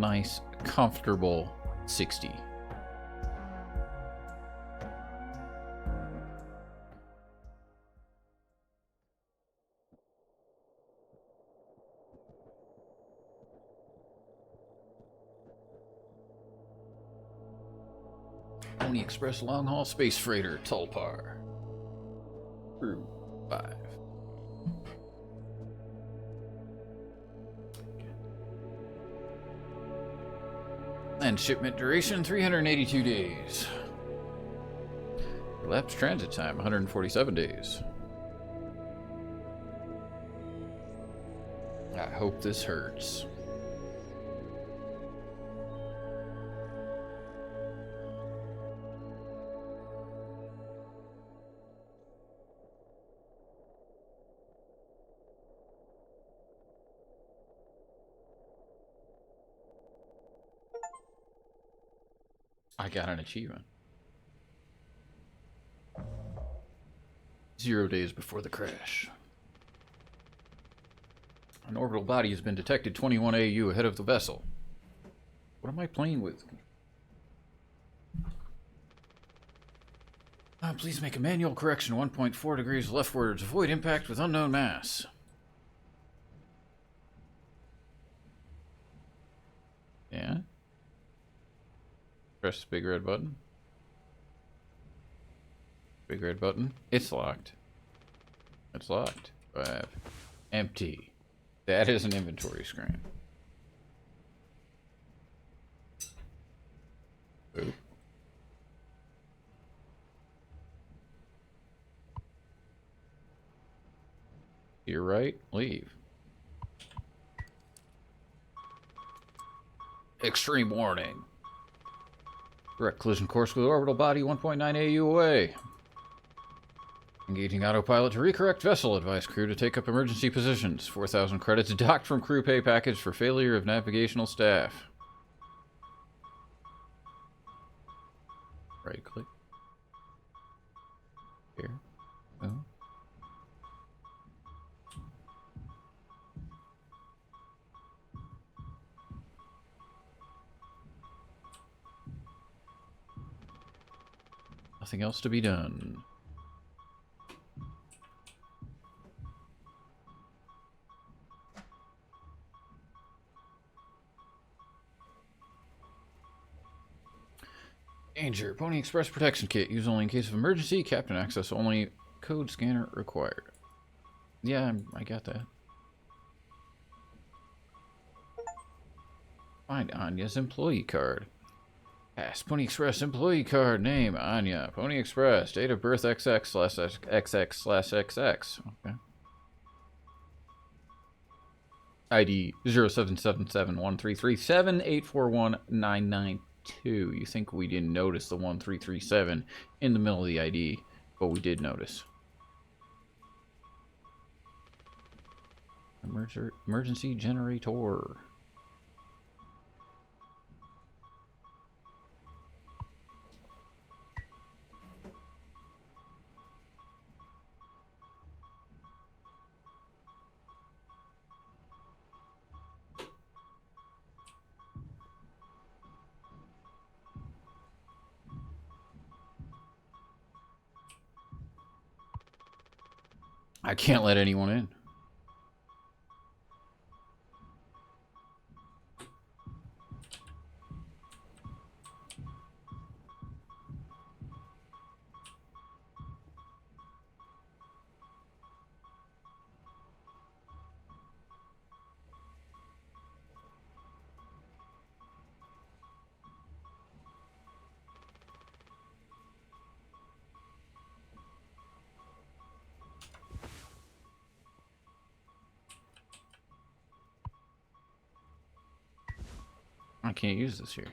nice, comfortable 60. Pony Express Long Haul Space Freighter, Tulpar. Crew 5. And shipment duration 382 days. Elapsed transit time 147 days. I hope this hurts. I got an achievement. 0 days before the crash. An orbital body has been detected 21 AU ahead of the vessel. What am I playing with? Please make a manual correction 1.4 degrees leftwards. Avoid impact with unknown mass. Yeah? Press the big red button. Big red button. It's locked. It's locked. 5. Empty. That is an inventory screen. Oop. You're right. Leave. Extreme warning. Direct collision course with orbital body 1.9 AU away. Engaging autopilot to recorrect vessel. Advise crew to take up emergency positions. 4,000 credits docked from crew pay package for failure of navigational staff. Right click. Here. Oh. Nothing else to be done. Danger. Pony Express Protection Kit. Use only in case of emergency. Captain access only. Code scanner required. Yeah, I got that. Find Anya's employee card. Pass. Pony Express employee card. Name Anya. Pony Express. Date of birth XX/XX/XX. Okay. ID 07771337841992. You think we didn't notice the 1337 in the middle of the ID, but we did notice. Emergency generator. I can't let anyone in. I can't use this here.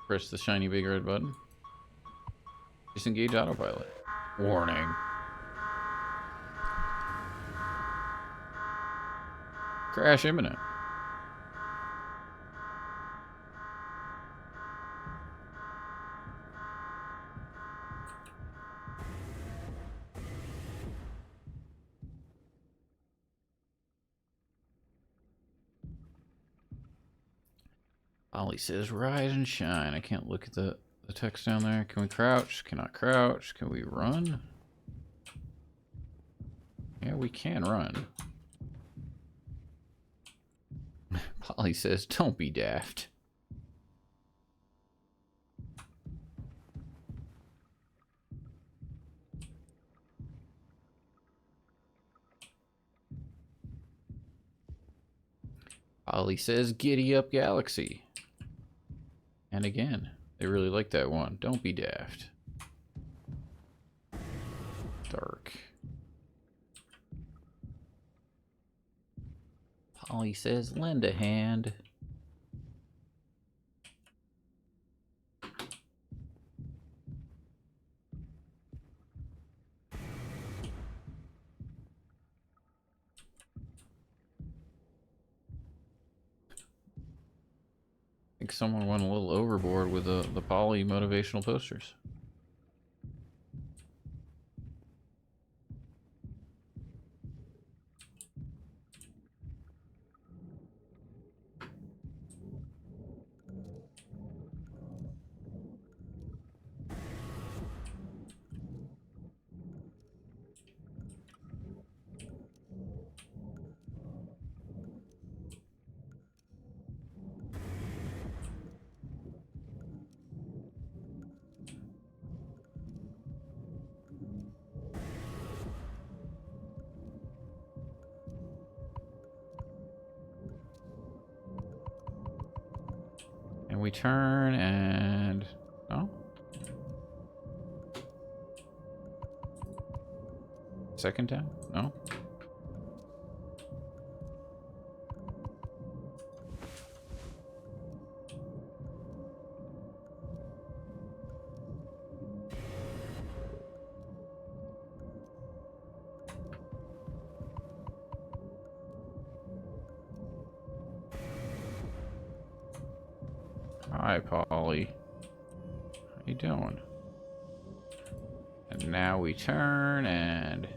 Press the shiny big red button. Disengage autopilot. Warning. Crash imminent. Ollie says, rise and shine. I can't look at the text down there. Can we crouch? Cannot crouch. Can we run? Yeah, we can run. Polly says, don't be daft. Polly says, giddy up galaxy. And again, they really like that one. Don't be daft. Dark. Polly says, lend a hand. I think someone went a little overboard with the Polly motivational posters. And we turn and... Oh? Second time? No? Hi, Polly. How you doing? And now we turn and...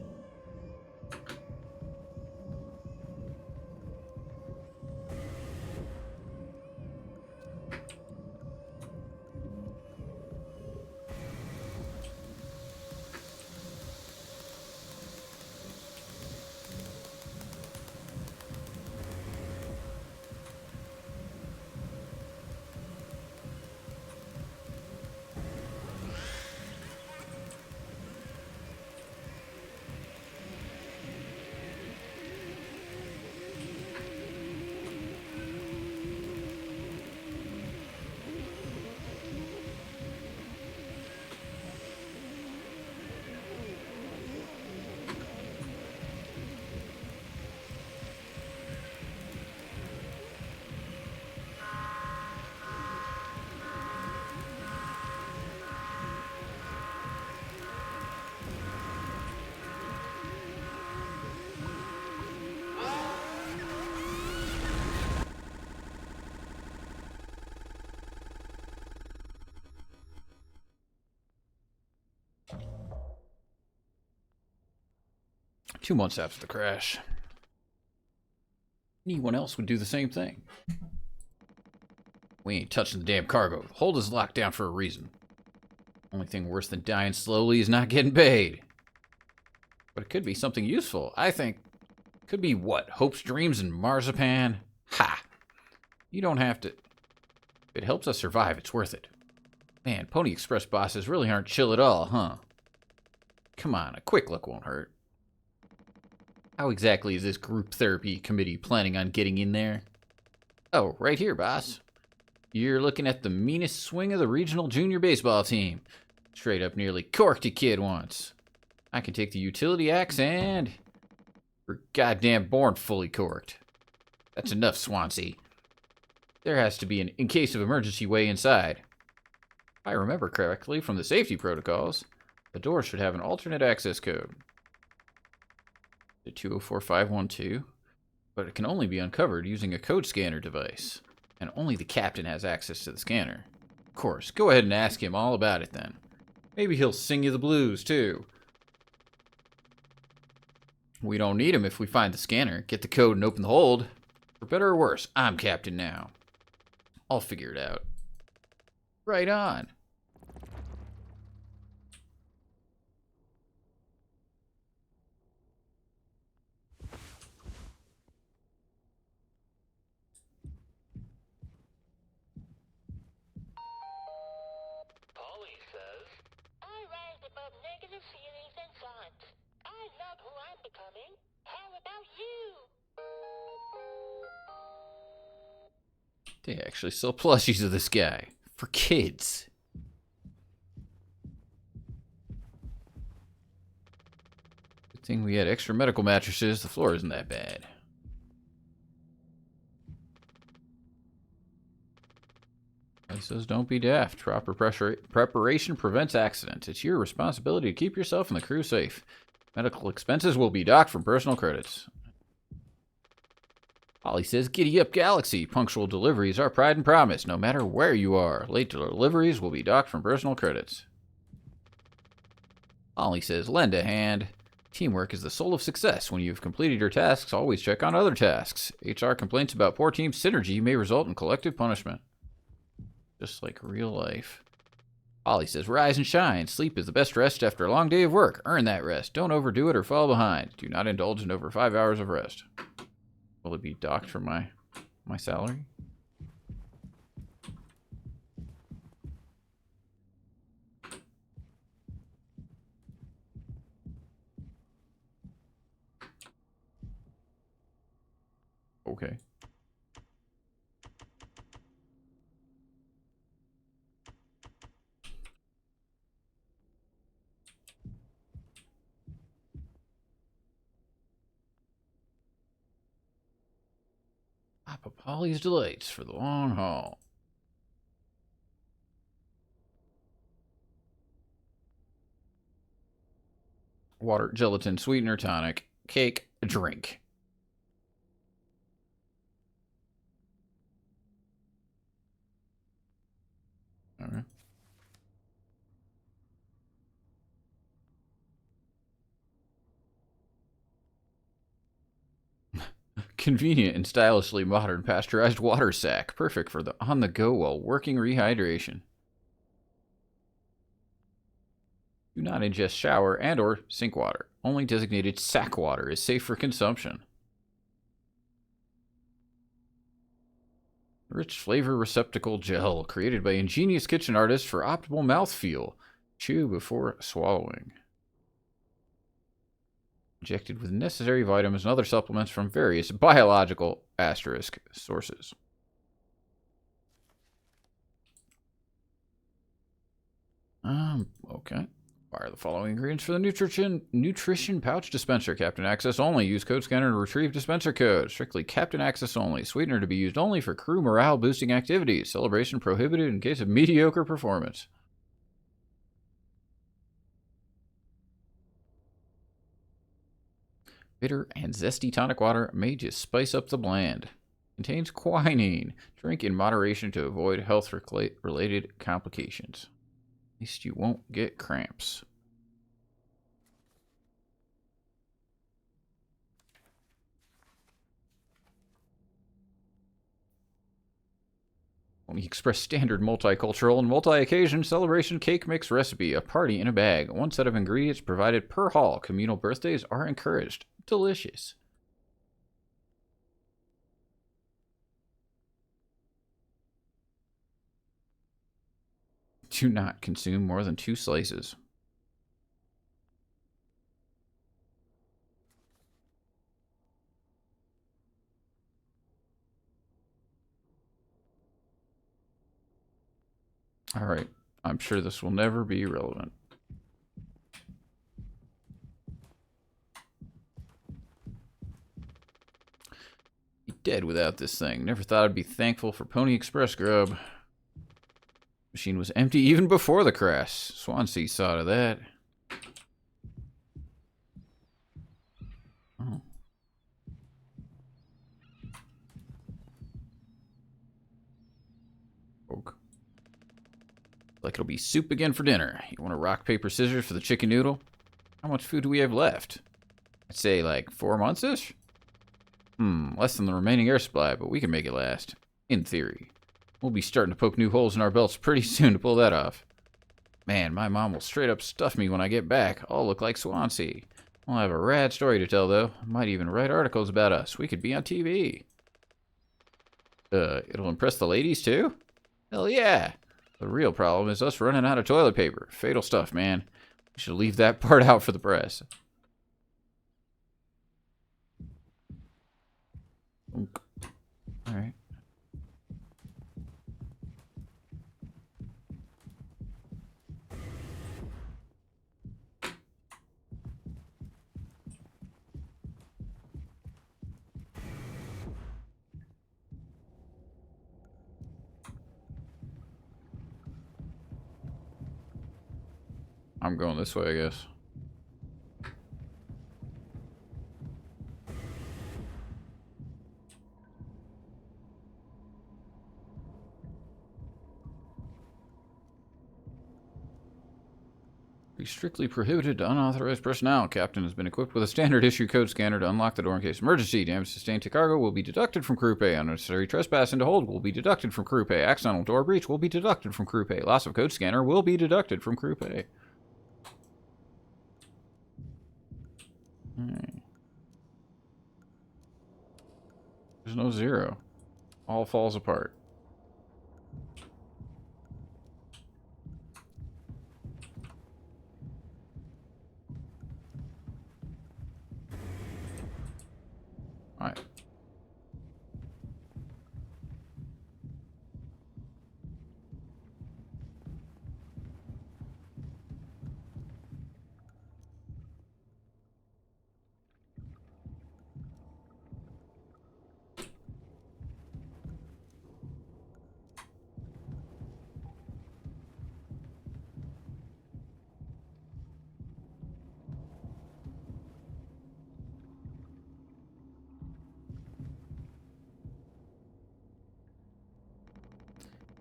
2 months after the crash. Anyone else would do the same thing. We ain't touching the damn cargo. The hold is locked down for a reason. Only thing worse than dying slowly is not getting paid. But it could be something useful, I think. Could be what? Hopes, dreams, and marzipan? Ha! You don't have to... If it helps us survive, it's worth it. Man, Pony Express bosses really aren't chill at all, huh? Come on, a quick look won't hurt. How exactly is this group therapy committee planning on getting in there? Oh, right here, boss. You're looking at the meanest swing of the regional junior baseball team. Straight up nearly corked a kid once. I can take the utility axe and... We're goddamn born fully corked. That's enough, Swansea. There has to be an in case of emergency way inside. If I remember correctly from the safety protocols, the door should have an alternate access code. The 204512, but it can only be uncovered using a code scanner device, and only the captain has access to the scanner. Of course, go ahead and ask him all about it then. Maybe he'll sing you the blues, too. We don't need him if we find the scanner, get the code and open the hold. For better or worse, I'm captain now. I'll figure it out. Right on. Polly says, I rise above negative feelings and thoughts. I love who I'm becoming. How about you? They actually sell plushies of this guy. For kids. Good thing we had extra medical mattresses. The floor isn't that bad. He says, don't be daft. Proper preparation prevents accidents. It's your responsibility to keep yourself and the crew safe. Medical expenses will be docked from personal credits. Ollie says, giddy up, Galaxy. Punctual deliveries are pride and promise, no matter where you are. Late deliveries will be docked from personal credits. Ollie says, lend a hand. Teamwork is the soul of success. When you've completed your tasks, always check on other tasks. HR complaints about poor team synergy may result in collective punishment. Just like real life. Ollie says, rise and shine. Sleep is the best rest after a long day of work. Earn that rest. Don't overdo it or fall behind. Do not indulge in over 5 hours of rest. Will it be docked from my salary? Okay. Papa Polly's Delights for the long haul. Water, gelatin, sweetener, tonic, cake, drink. All right. Convenient and stylishly modern pasteurized water sack. Perfect for the on-the-go while working rehydration. Do not ingest shower and or sink water. Only designated sack water is safe for consumption. Rich flavor receptacle gel created by ingenious kitchen artists for optimal mouthfeel. Chew before swallowing. Injected with necessary vitamins and other supplements from various biological asterisk sources. Okay. Are the following ingredients for the nutrition pouch dispenser. Captain Access only. Use code scanner to retrieve dispenser code. Strictly Captain Access only. Sweetener to be used only for crew morale boosting activities. Celebration prohibited in case of mediocre performance. Bitter and zesty tonic water may just spice up the bland. Contains quinine. Drink in moderation to avoid health-related complications. At least you won't get cramps. Pony Express standard multicultural and multi-occasion celebration cake mix recipe. A party in a bag. One set of ingredients provided per haul. Communal birthdays are encouraged. Delicious. Do not consume more than 2 slices. Alright, I'm sure this will never be relevant. Be dead without this thing. Never thought I'd be thankful for Pony Express grub. Machine was empty even before the crash. Swansea saw to that. Oh. Oak. Like it'll be soup again for dinner. You want a rock, paper, scissors for the chicken noodle? How much food do we have left? I'd say like 4 months-ish? Less than the remaining air supply, but we can make it last. In theory. We'll be starting to poke new holes in our belts pretty soon to pull that off. Man, my mom will straight up stuff me when I get back. I'll look like Swansea. I'll have a rad story to tell, though. Might even write articles about us. We could be on TV. It'll impress the ladies, too? Hell yeah. The real problem is us running out of toilet paper. Fatal stuff, man. We should leave that part out for the press. Alright. I'm going this way, I guess. Be strictly prohibited to unauthorized personnel. Captain has been equipped with a standard issue code scanner to unlock the door in case of emergency. Damage sustained to cargo will be deducted from crew pay. Unnecessary trespass into hold will be deducted from crew pay. Accidental door breach will be deducted from crew pay. Loss of code scanner will be deducted from crew pay. There's no zero. All falls apart. Alright.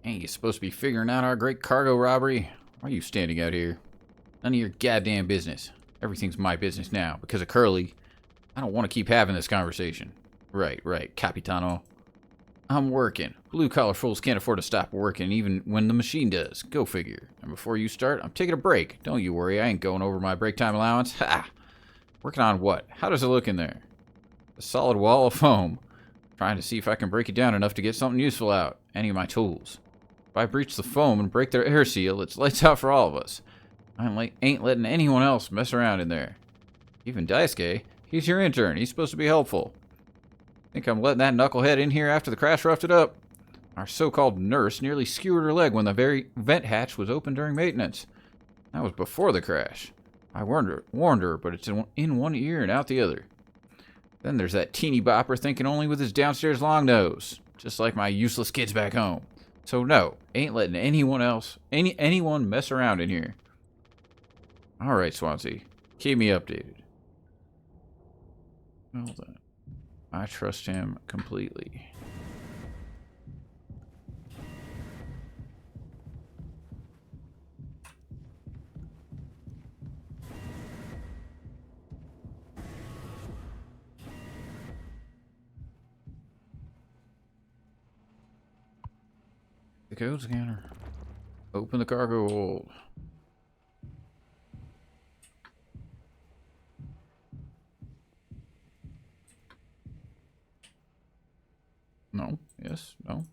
Hey, you supposed to be figuring out our great cargo robbery? Why are you standing out here? None of your goddamn business. Everything's my business now. Because of Curly. I don't want to keep having this conversation. Right, Capitano. I'm working. Blue-collar fools can't afford to stop working even when the machine does. Go figure. And before you start, I'm taking a break. Don't you worry, I ain't going over my break time allowance. Ha! Working on what? How does it look in there? A solid wall of foam. Trying to see if I can break it down enough to get something useful out. Any of my tools. If I breach the foam and break their air seal, it's lights out for all of us. I ain't letting anyone else mess around in there. Even Daisuke, he's your intern. He's supposed to be helpful. Think I'm letting that knucklehead in here after the crash roughed it up? Our so-called nurse nearly skewered her leg when the very vent hatch was open during maintenance. That was before the crash. I warned her, but it's in one ear and out the other. Then there's that teeny bopper thinking only with his downstairs long nose. Just like my useless kids back home. So no, ain't letting anyone mess around in here. Alright, Swansea. Keep me updated. Well then. I trust him completely. The code scanner. Open the cargo hold. No. Yes. No.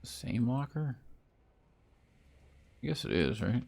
The same locker? Yes, it is, right?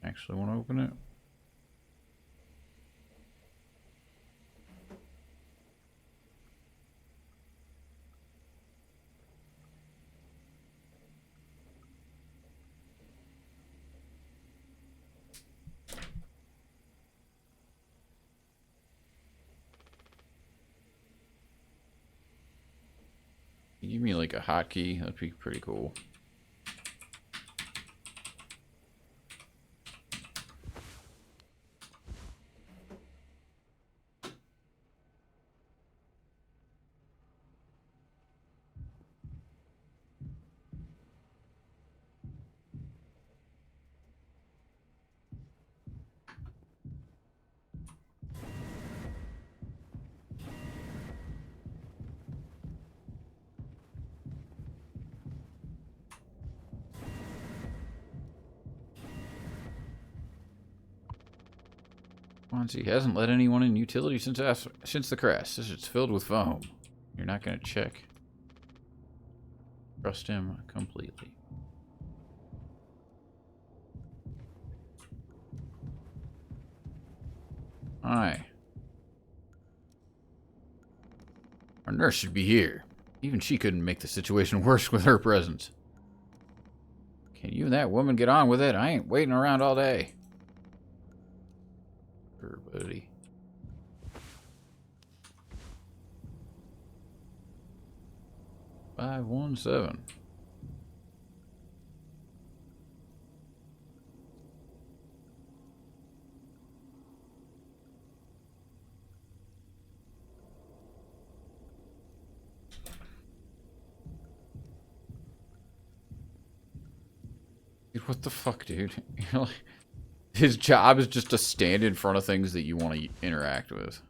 Actually want to open it. give me like a hotkey? That'd be pretty cool. He hasn't let anyone in utility since the crash. It's filled with foam. You're not going to check. Trust him completely. Hi. Our nurse should be here. Even she couldn't make the situation worse with her presence. Can you and that woman get on with it? I ain't waiting around all day. Sure, buddy. $517. Dude, what the fuck, dude? His job is just to stand in front of things that you want to interact with.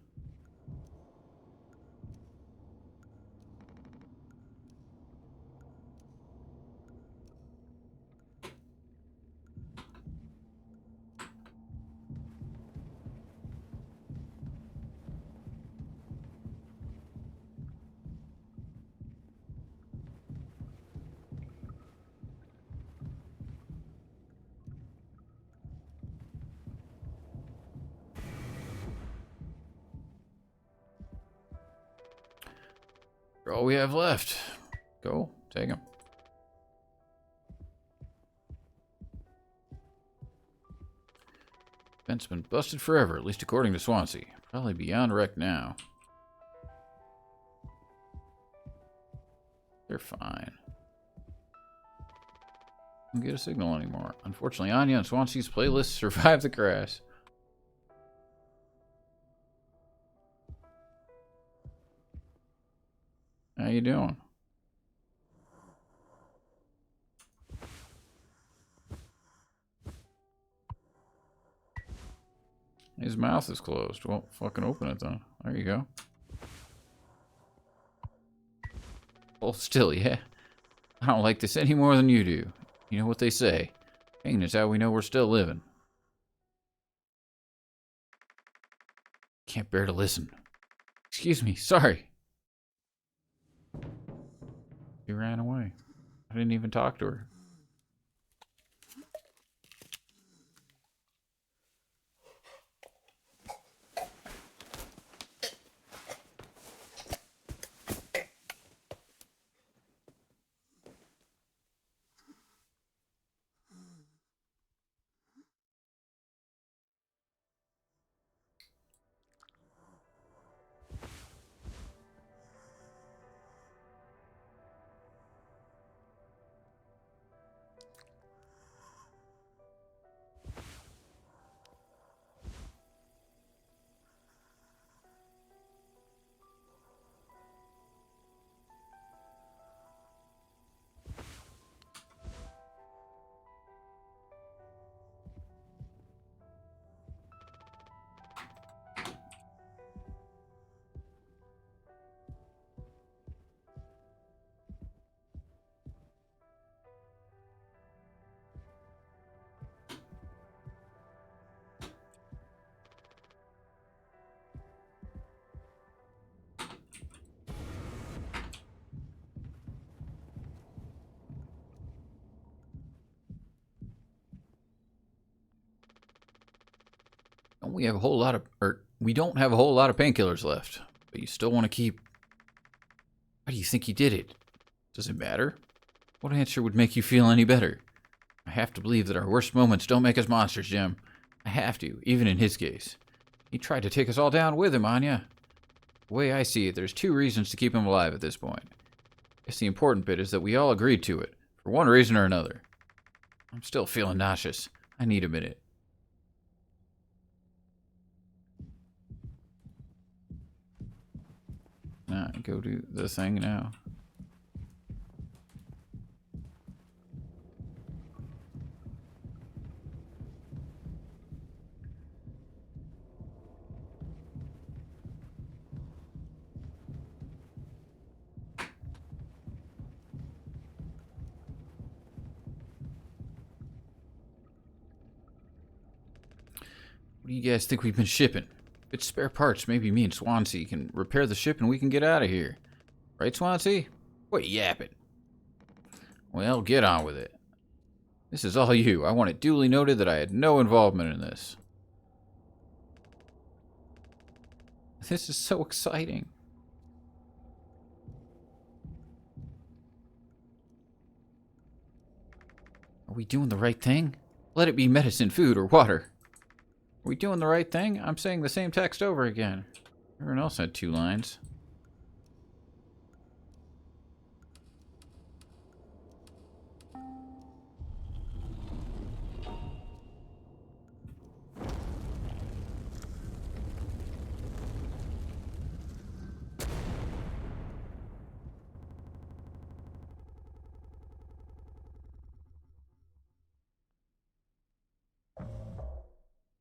All we have left. Go, take him. Vent's been busted forever, at least according to Swansea. Probably beyond wreck now. They're fine. Don't get a signal anymore. Unfortunately, Anya and Swansea's playlist survived the crash. How you doing? His mouth is closed. Well, fucking open it then. There you go. Hold still, yeah. I don't like this any more than you do. You know what they say. Pain is how we know we're still living. Can't bear to listen. Excuse me, sorry. He ran away. I didn't even talk to her. We have a whole lot of, we don't have a whole lot of painkillers left, but you still want to keep. Why do you think he did it? Does it matter? What answer would make you feel any better? I have to believe that our worst moments don't make us monsters, Jim. I have to, even in his case. He tried to take us all down with him, Anya. The way I see it, there's two reasons to keep him alive at this point. Guess the important bit is that we all agreed to it, for one reason or another. I'm still feeling nauseous. I need a minute. Go do the thing now. What do you guys think we've been shipping? If it's spare parts, maybe me and Swansea can repair the ship and we can get out of here. Right, Swansea? What you yapping? Well, get on with it. This is all you. I want it duly noted that I had no involvement in this. This is so exciting. Are we doing the right thing? Let it be medicine, food, or water. Are we doing the right thing? I'm saying the same text over again. Everyone else had 2 lines.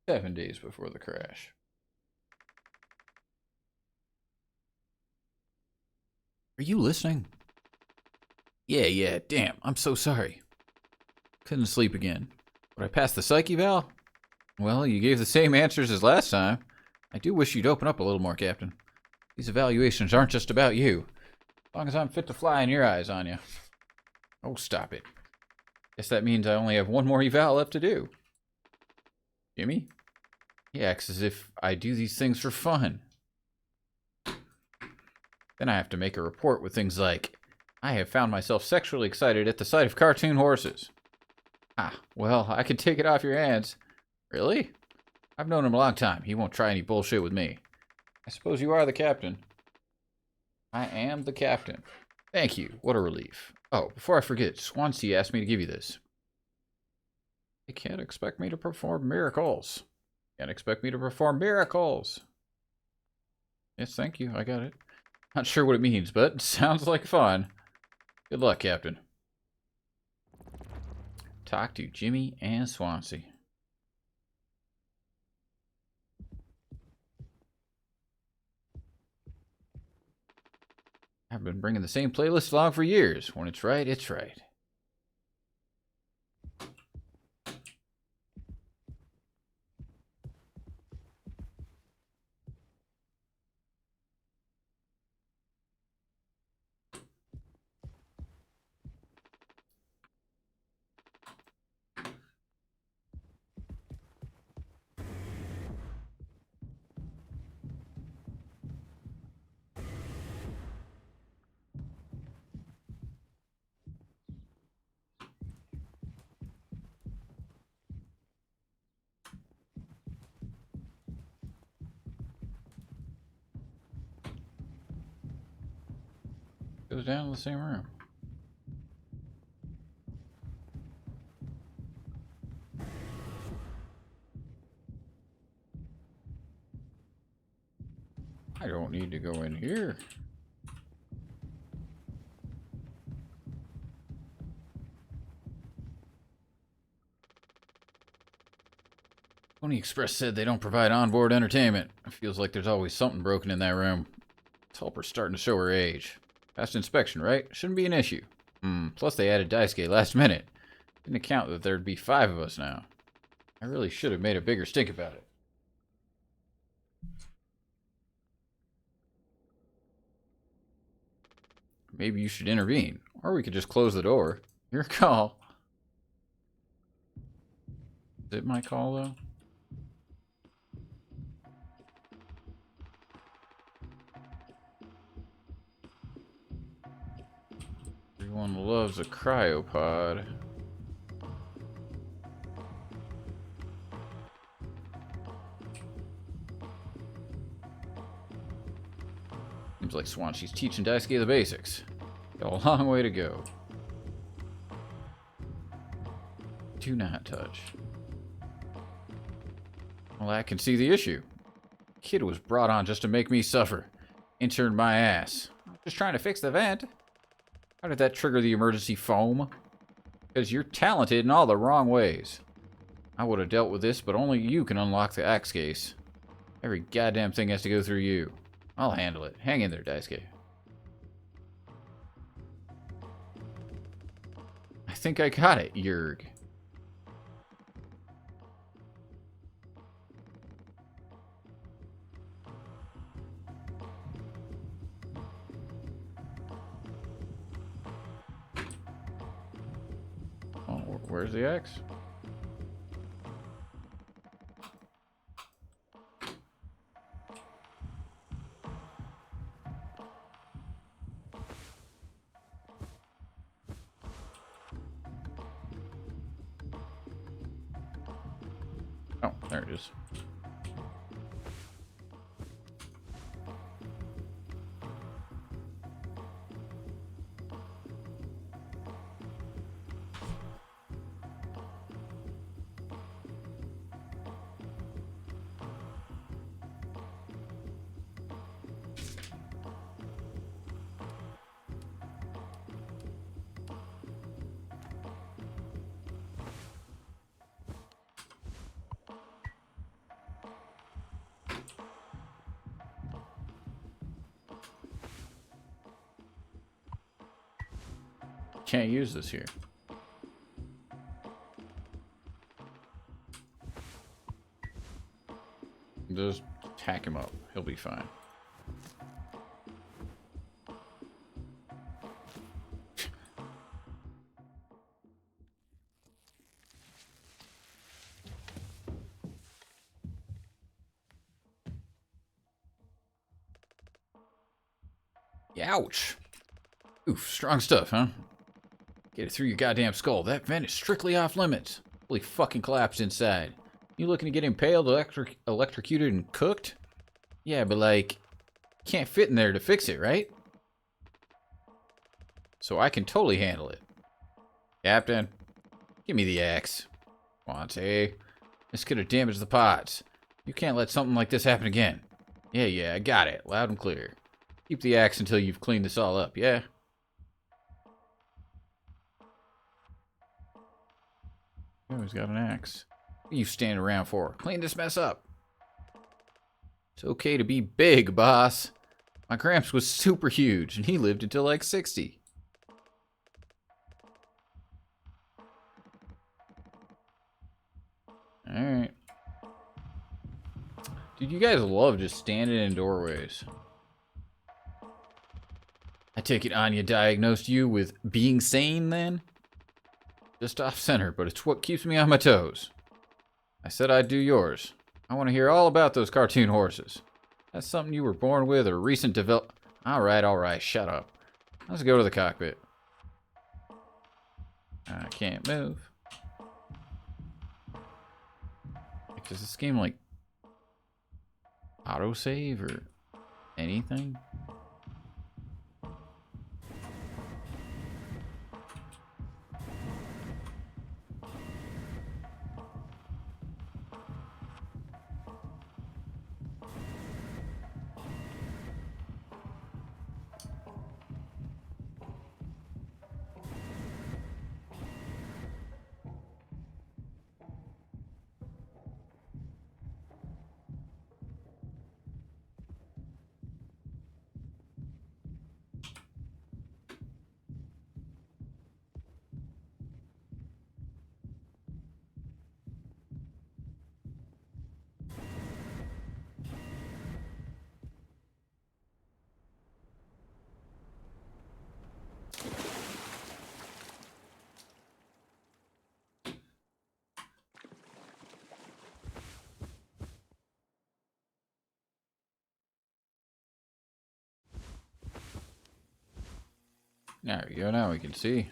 Seven days before the crash. Are you listening? Yeah, damn, I'm so sorry. Couldn't sleep again. But I passed the psych eval? Well, you gave the same answers as last time. I do wish you'd open up a little more, Captain. These evaluations aren't just about you. As long as I'm fit to fly in your eyes, Anya. Oh, stop it. Guess that means I only have one more eval left to do. Jimmy? He acts as if I do these things for fun. Then I have to make a report with things like, I have found myself sexually excited at the sight of cartoon horses. Ah, well, I can take it off your hands. Really? I've known him a long time. He won't try any bullshit with me. I suppose you are the captain. I am the captain. Thank you. What a relief. Oh, before I forget, Swansea asked me to give you this. You can't expect me to perform miracles. Can't expect me to perform miracles. Yes, thank you. I got it. Not sure what it means, but it sounds like fun. Good luck, Captain. Talk to Jimmy and Swansea. I've been bringing the same playlist along for years. When it's right, it's right. Goes down to the same room. I don't need to go in here. Pony Express said they don't provide onboard entertainment. It feels like there's always something broken in that room. Tulper's starting to show her age. Past inspection, right? Shouldn't be an issue. Plus they added Daisuke last minute. Didn't account that there'd be 5 of us now. I really should have made a bigger stink about it. Maybe you should intervene. Or we could just close the door. Your call. Is it my call, though? Everyone loves a cryopod. Seems like Swansea's teaching Daisuke the basics. Got a long way to go. Do not touch. Well, I can see the issue. Kid was brought on just to make me suffer. Interned my ass. Just trying to fix the vent. How did that trigger the emergency foam? Because you're talented in all the wrong ways. I would have dealt with this, but only you can unlock the axe case. Every goddamn thing has to go through you. I'll handle it. Hang in there, Daisuke. I think I got it, Yerg. Oh, where's the axe? Oh, there it is. Can't use this here. Just hack him up. He'll be fine. Ouch. Oof, strong stuff, huh? Get it through your goddamn skull. That vent is strictly off limits. Holy fucking collapsed inside. You looking to get impaled, electrocuted, and cooked? Yeah, but like, can't fit in there to fix it, right? So I can totally handle it. Captain, give me the axe. Wante, this could have damaged the pots. You can't let something like this happen again. Yeah, I got it. Loud and clear. Keep the axe until you've cleaned this all up, yeah? Oh, he's got an axe. What are you standing around for? Clean this mess up. It's okay to be big, boss. My Gramps was super huge, and he lived until like 60. Alright. Dude, you guys love just standing in doorways. I take it Anya diagnosed you with being sane, then? Just off-center, but it's what keeps me on my toes. I said I'd do yours. I want to hear all about those cartoon horses. That's something you were born with or recent develop... Alright, shut up. Let's go to the cockpit. I can't move. Does this game, like, autosave or anything? There we go, now we can see.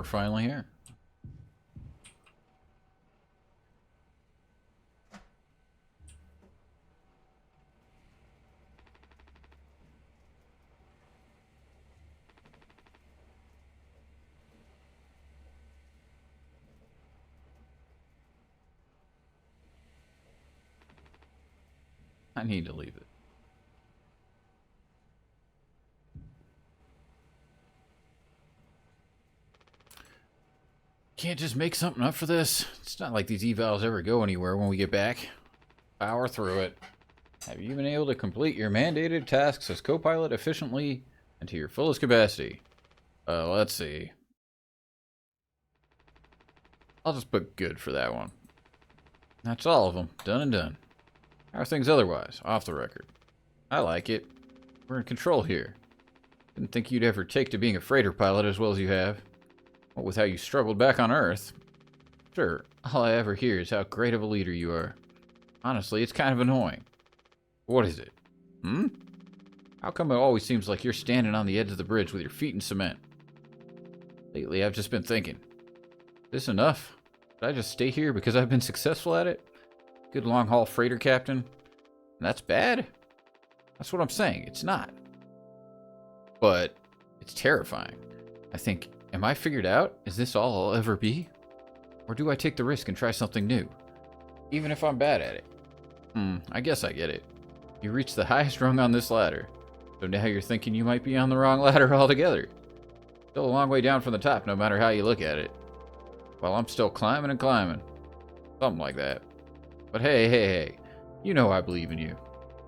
we're finally here. I need to leave it. Can't just make something up for this. It's not like these evals ever go anywhere when we get back. Power through it. Have you been able to complete your mandated tasks as co-pilot efficiently and to your fullest capacity? Let's see. I'll just put good for that one. That's all of them. Done and done. How are things otherwise? Off the record. I like it. We're in control here. Didn't think you'd ever take to being a freighter pilot as well as you have. What with how you struggled back on Earth. Sure, all I ever hear is how great of a leader you are. Honestly, it's kind of annoying. What is it? Hmm? How come it always seems like you're standing on the edge of the bridge with your feet in cement? Lately, I've just been thinking. This enough? Did I just stay here because I've been successful at it? Good long-haul freighter captain? And that's bad? That's what I'm saying. It's not. But it's terrifying. I think, am I figured out? Is this all I'll ever be? Or do I take the risk and try something new? Even if I'm bad at it. I guess I get it. You reached the highest rung on this ladder. So now you're thinking you might be on the wrong ladder altogether. Still a long way down from the top, no matter how you look at it. While I'm still climbing and climbing. Something like that. But hey. You know I believe in you.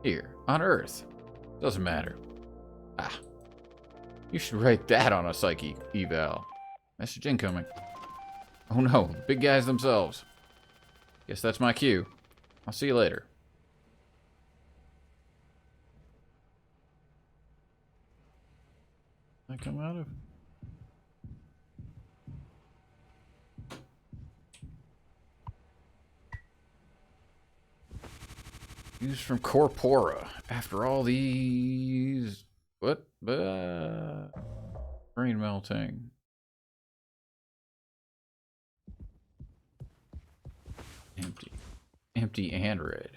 Here, on Earth. Doesn't matter. You should write that on a psyche eval. Message incoming. Oh no, the big guys themselves. Guess that's my cue. I'll see you later. I come out of... News from Corpora. After all these... What? Brain melting. Empty. Empty and red.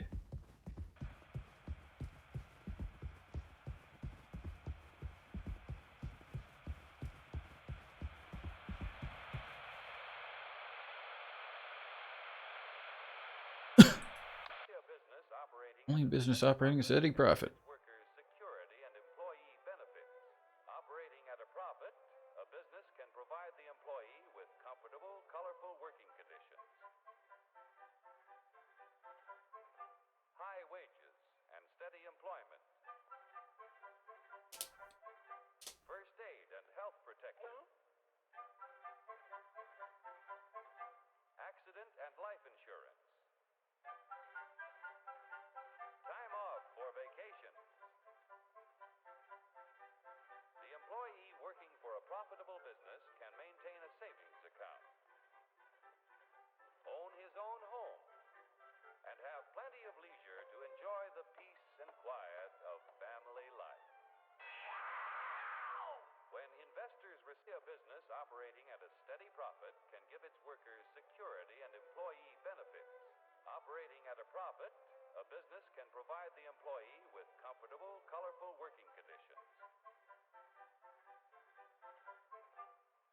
Only business operating a steady profit. Workers' security and employee benefits. Operating at a profit, a business can provide the employee with comfortable, colorful working conditions, high wages, and steady employment, first aid and health protection, accident and life insurance, time off for vacation. The employee working for a profitable business can maintain a savings account, own his own home, and have plenty of leisure to enjoy the peace and quiet of family life. When investors receive a business operating at a steady profit can give its workers security and employee benefits. Operating at a profit, a business can provide the employee with comfortable, colorful working conditions,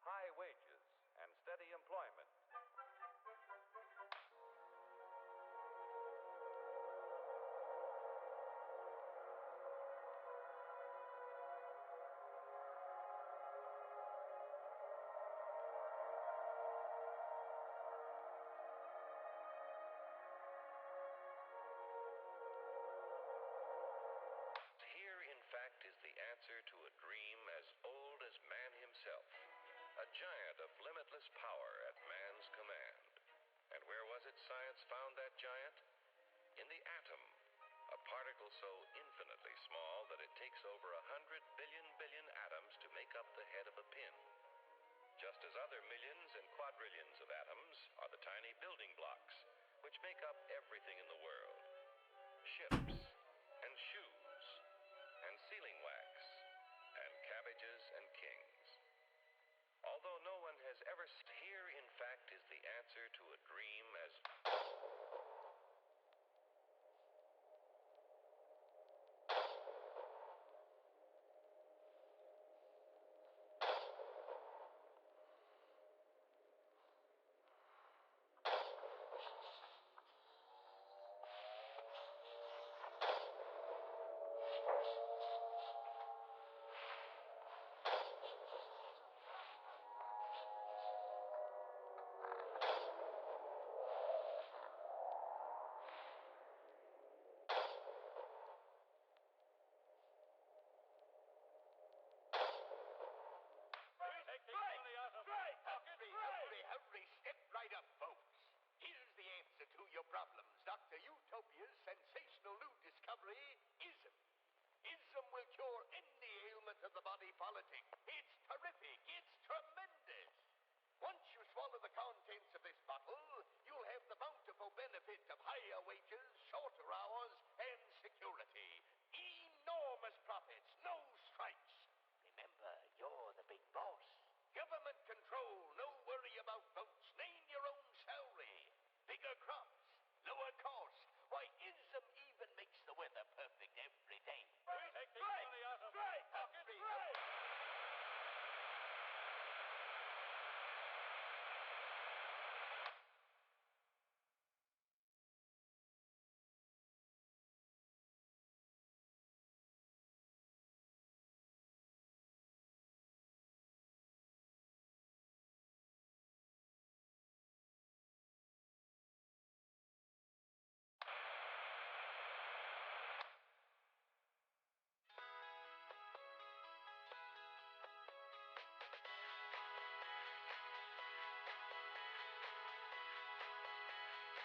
high wages, and steady employment. Here, in fact, is the answer to a dream as old as man himself. A giant of limitless power at man's command. And where was it science found that giant? In the atom, a particle so infinitely small that it takes over 100 billion atoms to make up the head of a pin. Just as other millions and quadrillions of atoms are the tiny building blocks which make up everything in the world. Ships and shoes and sealing wax and cabbages and kings. Although no one has ever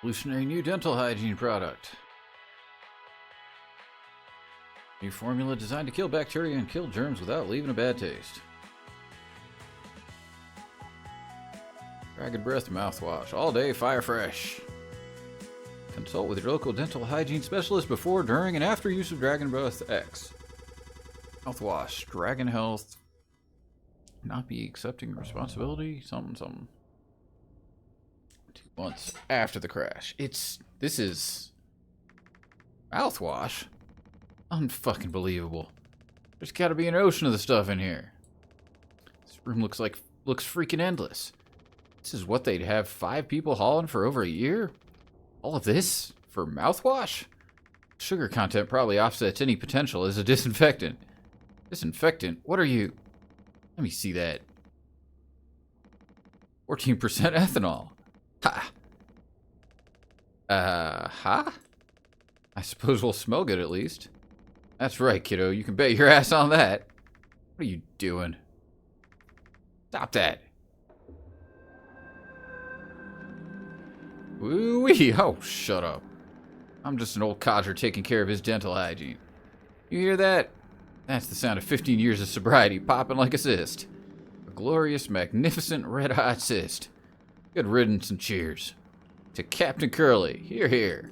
Revolutionary new dental hygiene product. New formula designed to kill bacteria and kill germs without leaving a bad taste. Dragon Breath mouthwash. All day, fire fresh. Consult with your local dental hygiene specialist before, during, and after use of Dragon Breath X. Mouthwash. Dragon Health. Not be accepting responsibility. Something. 2 months after the crash. This is mouthwash. Unfucking believable. There's gotta be an ocean of the stuff in here. This room looks freaking endless. This is what they'd have 5 people hauling for over a year? All of this for mouthwash? Sugar content probably offsets any potential as a disinfectant. Disinfectant? What are you? Let me see that. 14% ethanol. Ha! Ha? I suppose we'll smell good at least. That's right, kiddo. You can bet your ass on that. What are you doing? Stop that. Woo-wee! Oh, shut up. I'm just an old codger taking care of his dental hygiene. You hear that? That's the sound of 15 years of sobriety popping like a cyst. A glorious, magnificent, red-hot cyst. Good riddance and cheers. To Captain Curly. Here, here.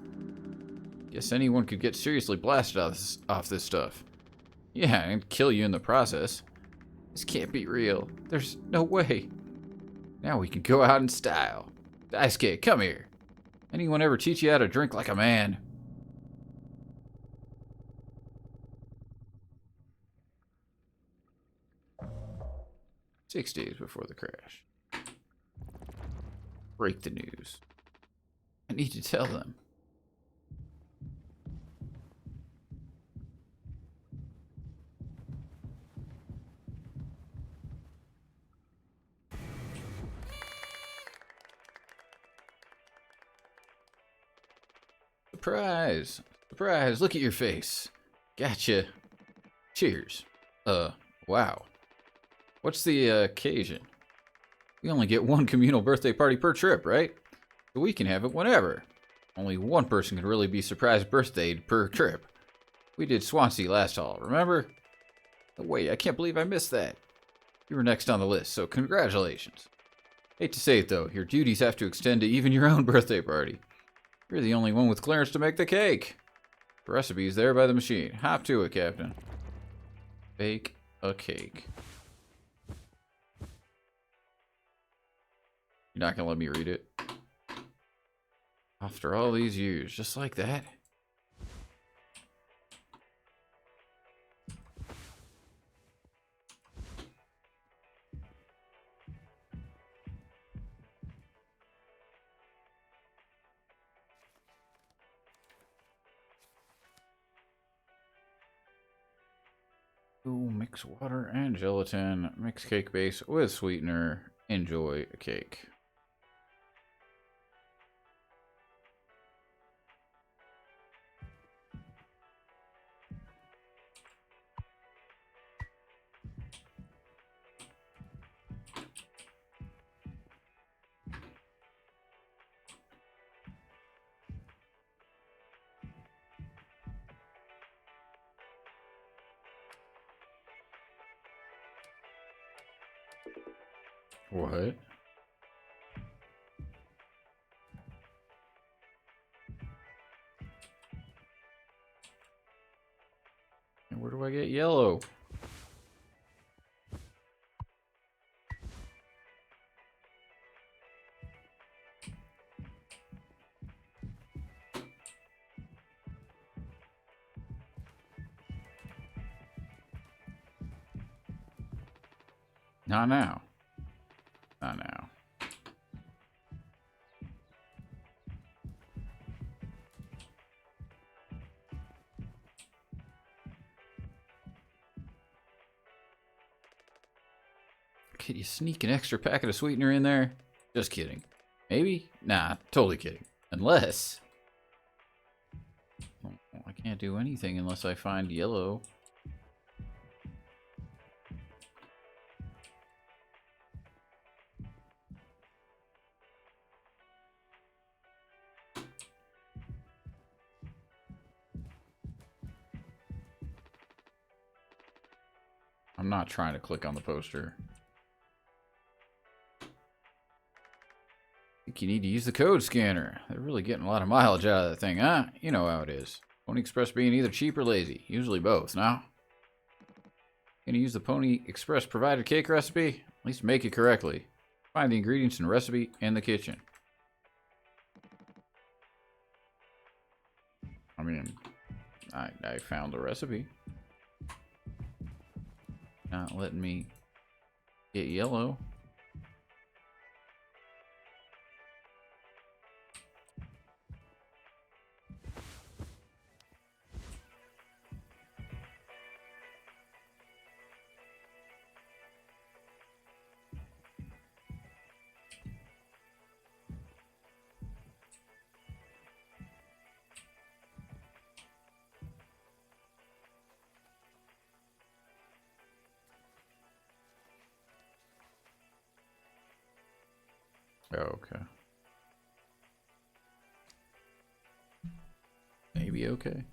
Guess anyone could get seriously blasted off this stuff. Yeah, and kill you in the process. This can't be real. There's no way. Now we can go out in style. Daisuke, come here. Anyone ever teach you how to drink like a man? Six days before the crash. Break the news. I need to tell them. Surprise! Surprise! Look at your face. Gotcha. Cheers. Wow. What's the occasion? We only get one communal birthday party per trip, right? So we can have it whenever. Only one person can really be surprised birthdayed per trip. We did Swansea last haul, remember? Oh, wait, I can't believe I missed that. You were next on the list, so congratulations. Hate to say it though, your duties have to extend to even your own birthday party. You're the only one with clearance to make the cake. The recipe's there by the machine. Hop to it, Captain. Bake a cake. You're not gonna let me read it? After all these years, just like that? Ooh, mix water and gelatin. Mix cake base with sweetener. Enjoy a cake. What? And where do I get yellow? Not now. Not now. Could you sneak an extra packet of sweetener in there? Just kidding. Maybe? Nah, totally kidding. Unless... Well, I can't do anything unless I find yellow. I'm not trying to click on the poster. I think you need to use the code scanner. They're really getting a lot of mileage out of that thing, huh? You know how it is. Pony Express being either cheap or lazy. Usually both, no? Gonna use the Pony Express provided cake recipe? At least make it correctly. Find the ingredients in the recipe in the kitchen. I mean, I found the recipe. Not letting me get yellow. Oh, okay. Maybe okay.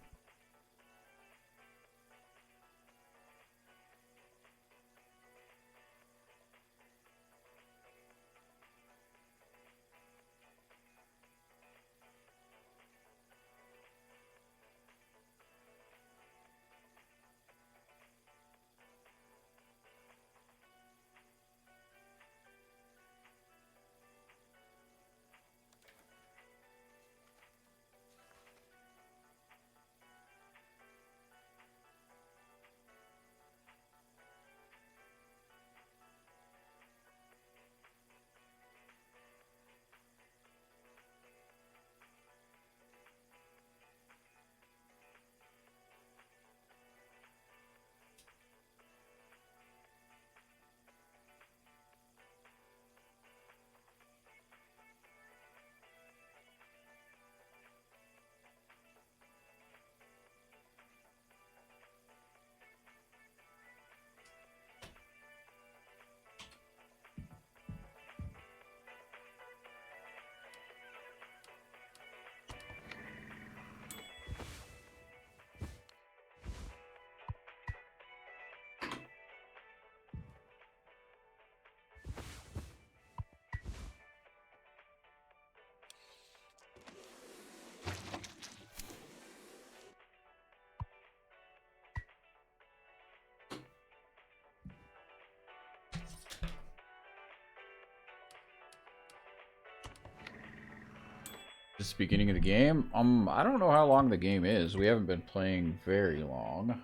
This is the beginning of the game. I don't know how long the game is. We haven't been playing very long.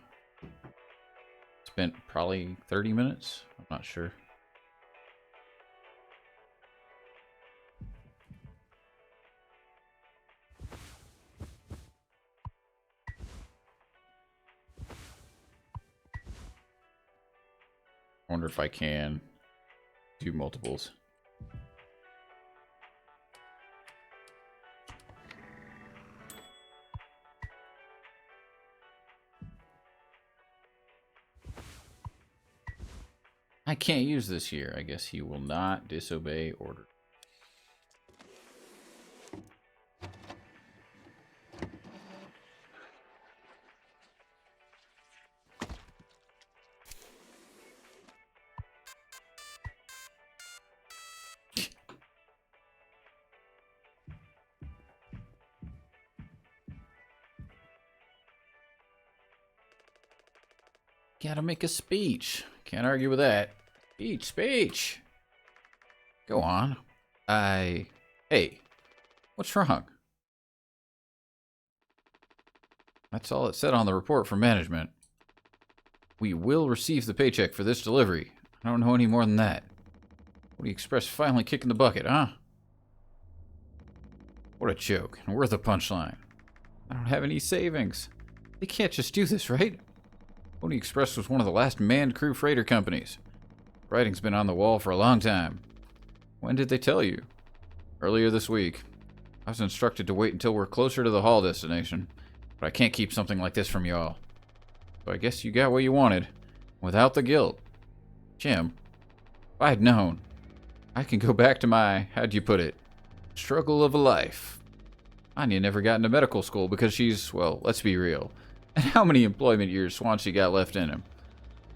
Spent probably 30 minutes. I'm not sure. I wonder if I can do multiples. I can't use this here. I guess he will not disobey order. Gotta make a speech. Can't argue with that. Speech. Go on. Hey, what's wrong? That's all it said on the report from management. We will receive the paycheck for this delivery. I don't know any more than that. What do you express finally kicking the bucket, huh? What a joke, and worth a punchline. I don't have any savings. They can't just do this, right? Pony Express was one of the last manned crew freighter companies. Writing's been on the wall for a long time. When did they tell you? Earlier this week. I was instructed to wait until we're closer to the haul destination, but I can't keep something like this from y'all. So I guess you got what you wanted, without the guilt. Jim, if I had known, I can go back to my, how'd you put it, struggle of a life. Anya never got into medical school because she's, well, let's be real. And how many employment years Swansea got left in him?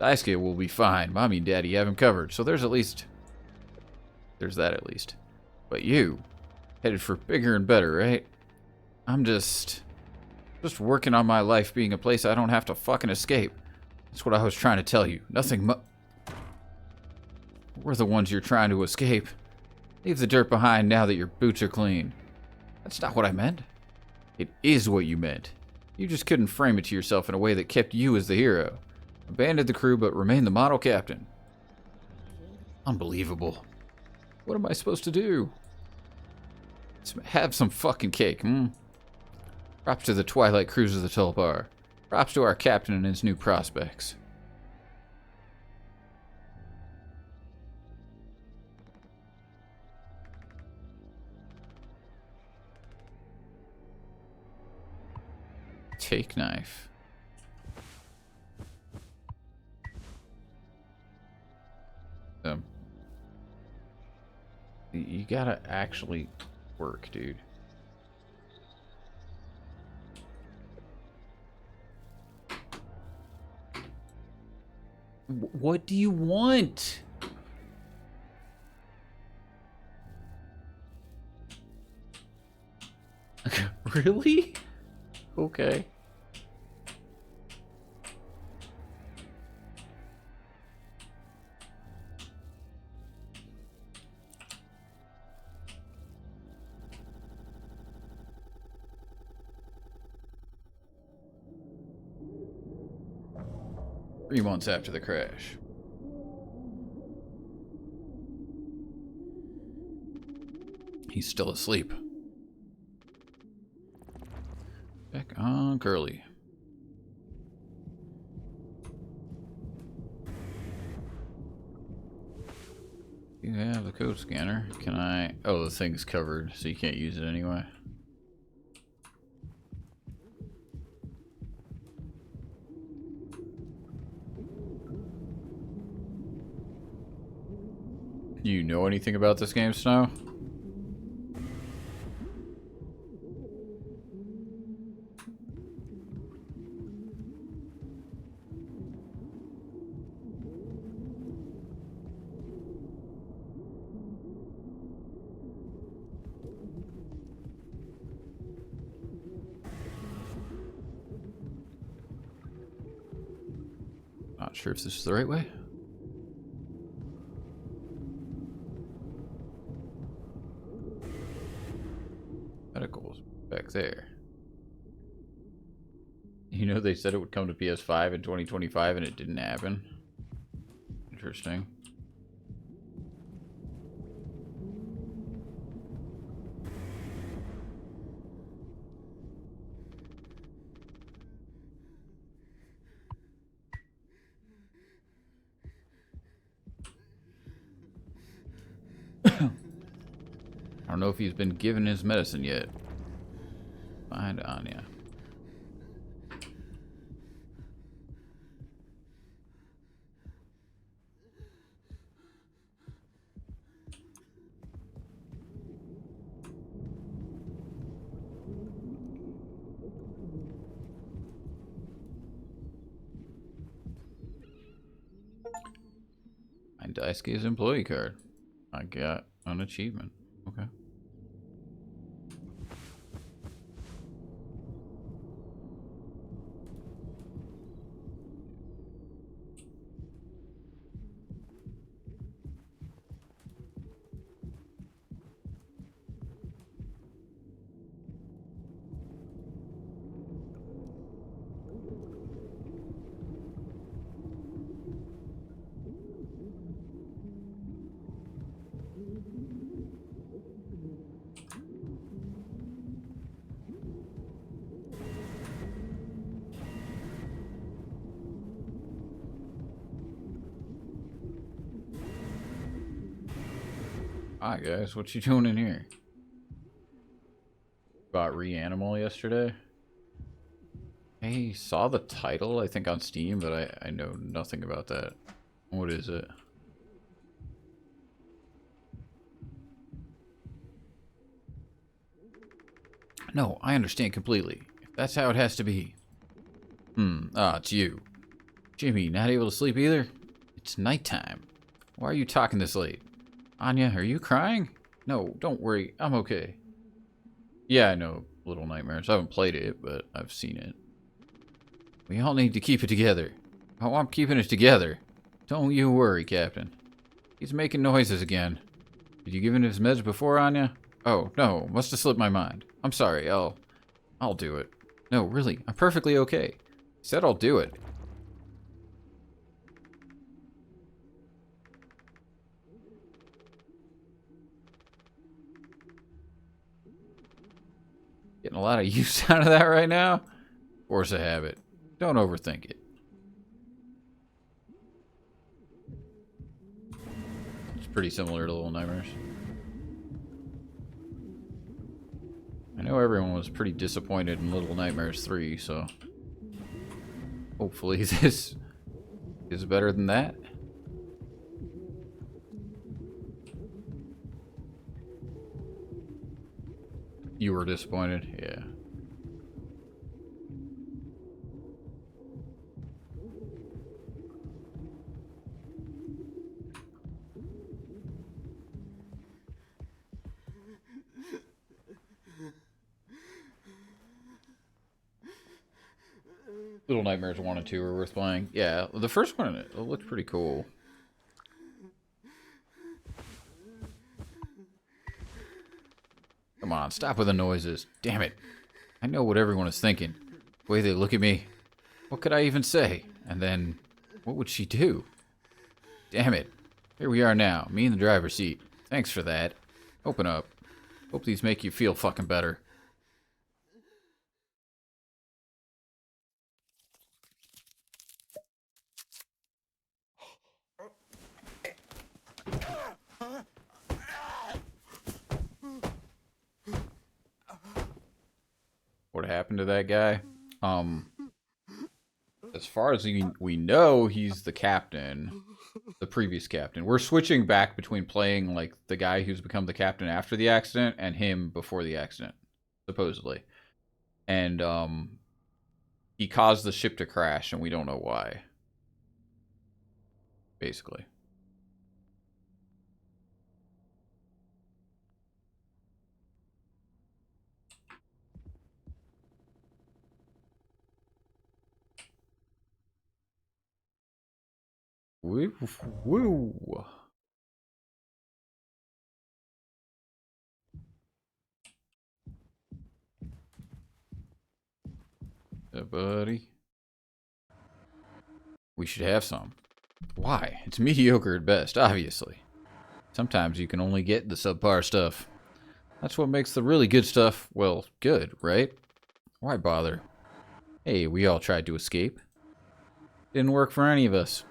Daisuke will be fine. Mommy and Daddy have him covered. So there's that at least. But you, headed for bigger and better, right? I'm just working on my life being a place I don't have to fucking escape. That's what I was trying to tell you. We're the ones you're trying to escape. Leave the dirt behind now that your boots are clean. That's not what I meant. It is what you meant. You just couldn't frame it to yourself in a way that kept you as the hero. Abandoned the crew but remained the model captain. Unbelievable. What am I supposed to do? Have some fucking cake, hmm? Props to the Twilight Cruise of the Tulpar. Props to our captain and his new prospects. Take knife. You gotta actually work, dude. What do you want? Really? Okay. 3 months after the crash. He's still asleep. Back on Curly. You have the code scanner. Can I... Oh, the thing's covered, so you can't use it anyway. You know anything about this game, Snow? Not sure if this is the right way. Medicals back there. You know, they said it would come to PS5 in 2025 and it didn't happen. Interesting. I don't know if he's been given his medicine yet. Find Anya. Find Daisuke's employee card. I got an achievement. Okay. Hi guys, what you doing in here? Bought Reanimal yesterday. I saw the title, I think, on Steam, but I know nothing about that. What is it? No, I understand completely. If that's how it has to be. It's you. Jimmy, not able to sleep either? It's nighttime. Why are you talking this late? Anya, are you crying? No, don't worry. I'm okay. Yeah, I know Little Nightmares. I haven't played it, but I've seen it. We all need to keep it together. Oh, I'm keeping it together. Don't you worry, Captain. He's making noises again. Did you give him his meds before, Anya? Oh, no. Must have slipped my mind. I'm sorry. I'll do it. No, really. I'm perfectly okay. I said I'll do it. Getting a lot of use out of that right now. Force a habit. Don't overthink it. It's pretty similar to Little Nightmares. I know everyone was pretty disappointed in Little Nightmares 3, so hopefully this is better than that. You were disappointed? Yeah. Little Nightmares 1 and 2 are worth playing. Yeah, the first one, it looked pretty cool. Come on, stop with the noises. Damn it. I know what everyone is thinking. The way they look at me. What could I even say? And then, what would she do? Damn it. Here we are now, me in the driver's seat. Thanks for that. Open up. Hope these make you feel fucking better. What happened to that guy? As far as we know, he's the captain. The previous captain. We're switching back between playing like the guy who's become the captain after the accident and him before the accident, supposedly. And he caused the ship to crash and we don't know why. Basically. Woo. Woo. Yeah, buddy. We should have some. Why? It's mediocre at best, obviously. Sometimes you can only get the subpar stuff. That's what makes the really good stuff, well, good, right? Why bother? Hey, we all tried to escape. Didn't work for any of us.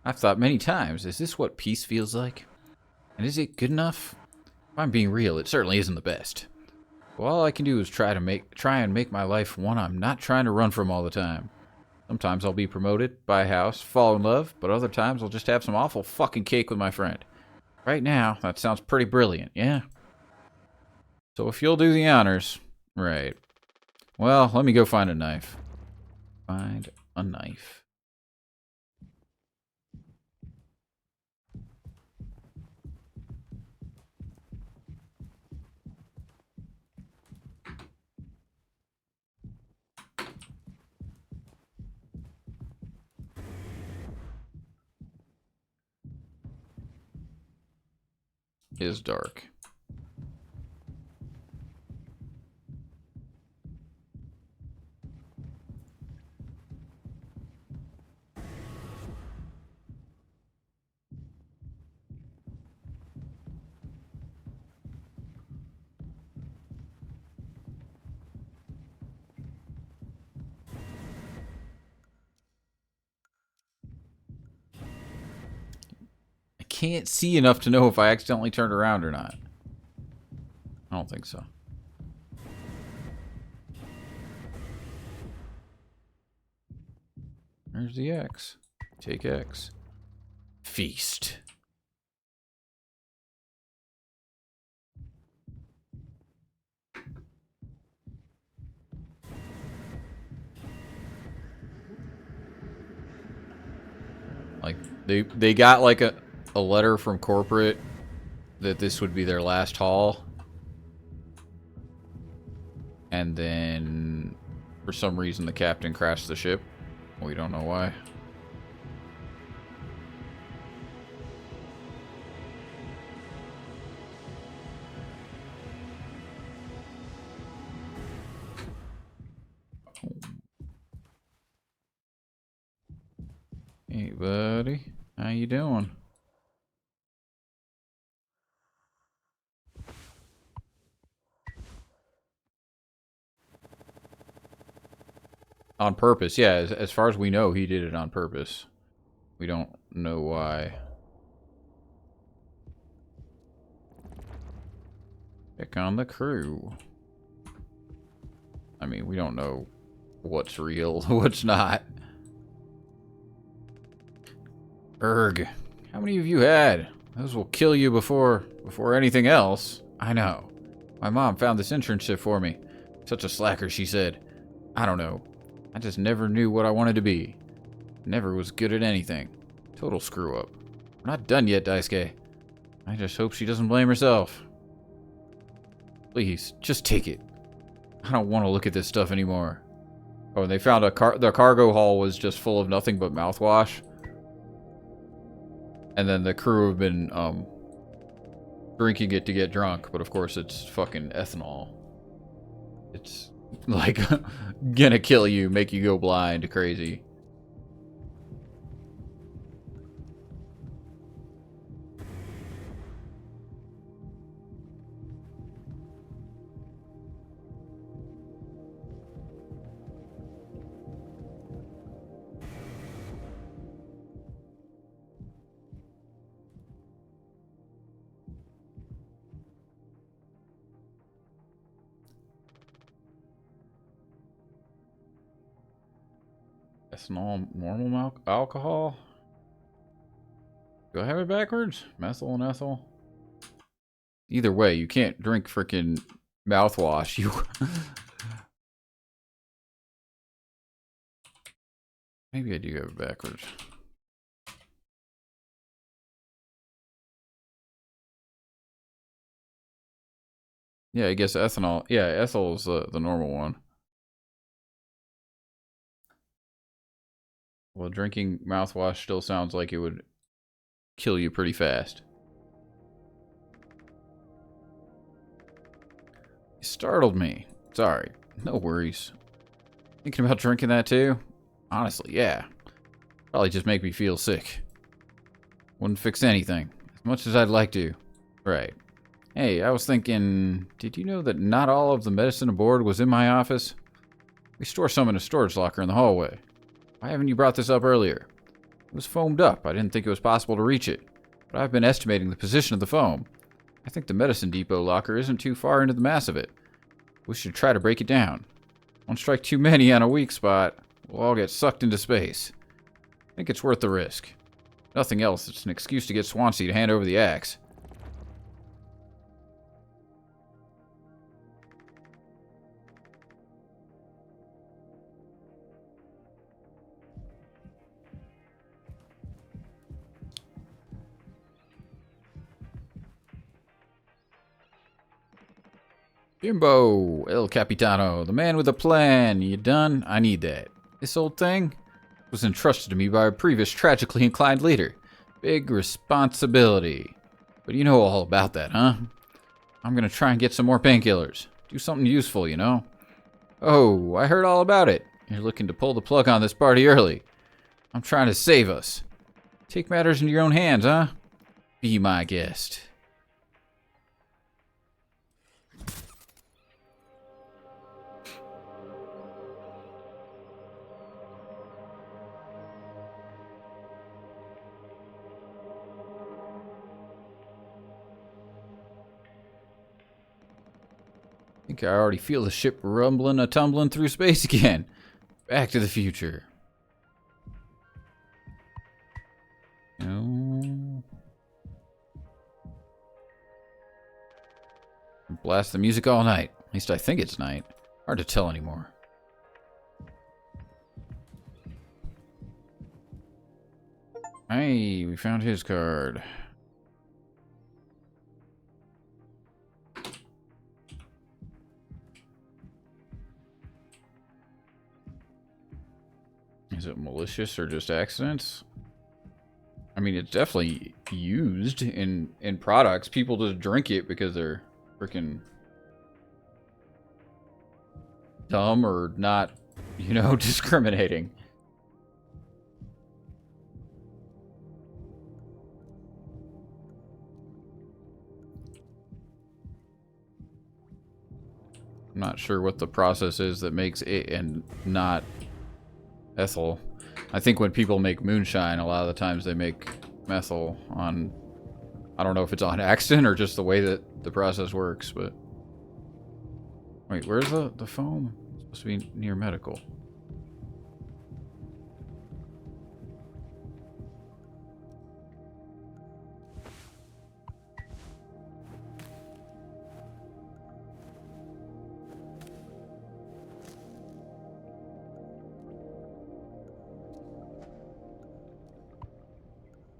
I've thought many times, is this what peace feels like? And is it good enough? If I'm being real, it certainly isn't the best. Well, all I can do is try and make my life one I'm not trying to run from all the time. Sometimes I'll be promoted, buy a house, fall in love, but other times I'll just have some awful fucking cake with my friend. Right now, that sounds pretty brilliant, yeah? So if you'll do the honors... Right. Well, let me go find a knife. Find a knife. It is dark. I can't see enough to know if I accidentally turned around or not. I don't think so. There's the X. Take X. Feast. Like, they got, like, a letter from corporate that this would be their last haul. And then, for some reason, the captain crashed the ship. We don't know why. Hey, buddy. How you doing? On purpose, yeah. As far as we know, he did it on purpose. We don't know why. Check on the crew. I mean, we don't know what's real, what's not. Erg. How many have you had? Those will kill you before anything else. I know. My mom found this internship for me. Such a slacker, she said. I don't know. I just never knew what I wanted to be. Never was good at anything. Total screw up. We're not done yet, Daisuke. I just hope she doesn't blame herself. Please, just take it. I don't want to look at this stuff anymore. Oh, and they found the cargo hull was just full of nothing but mouthwash. And then the crew have been drinking it to get drunk, but of course it's fucking ethanol. It's like gonna kill you, make you go blind, crazy. Ethanol, normal alcohol? Do I have it backwards? Methyl and ethyl? Either way, you can't drink freaking mouthwash. You. Maybe I do have it backwards. Yeah, I guess ethanol. Yeah, ethyl is the normal one. Well, drinking mouthwash still sounds like it would kill you pretty fast. You startled me. Sorry. No worries. Thinking about drinking that too? Honestly, yeah. Probably just make me feel sick. Wouldn't fix anything. As much as I'd like to. Right. Hey, I was thinking, did you know that not all of the medicine aboard was in my office? We store some in a storage locker in the hallway. Why haven't you brought this up earlier? It was foamed up. I didn't think it was possible to reach it. But I've been estimating the position of the foam. I think the medicine depot locker isn't too far into the mass of it. We should try to break it down. One strike too many on a weak spot. We'll all get sucked into space. I think it's worth the risk. Nothing else. It's an excuse to get Swansea to hand over the axe. Jimbo, El Capitano, the man with a plan. You done? I need that. This old thing was entrusted to me by a previous tragically inclined leader. Big responsibility. But you know all about that, huh? I'm gonna try and get some more painkillers. Do something useful, you know? Oh, I heard all about it. You're looking to pull the plug on this party early. I'm trying to save us. Take matters into your own hands, huh? Be my guest. I think I already feel the ship rumbling a tumbling through space again. Back to the future. No. Blast the music all night. At least I think it's night. Hard to tell anymore. Hey, we found his card. Is it malicious or just accidents? I mean, it's definitely used in products. People just drink it because they're freaking dumb or not, you know, discriminating. I'm not sure what the process is that makes it and not ethyl. I think when people make moonshine, a lot of the times they make methyl on... I don't know if it's on accident or just the way that the process works, but... Wait, where's the foam? It's supposed to be near medical.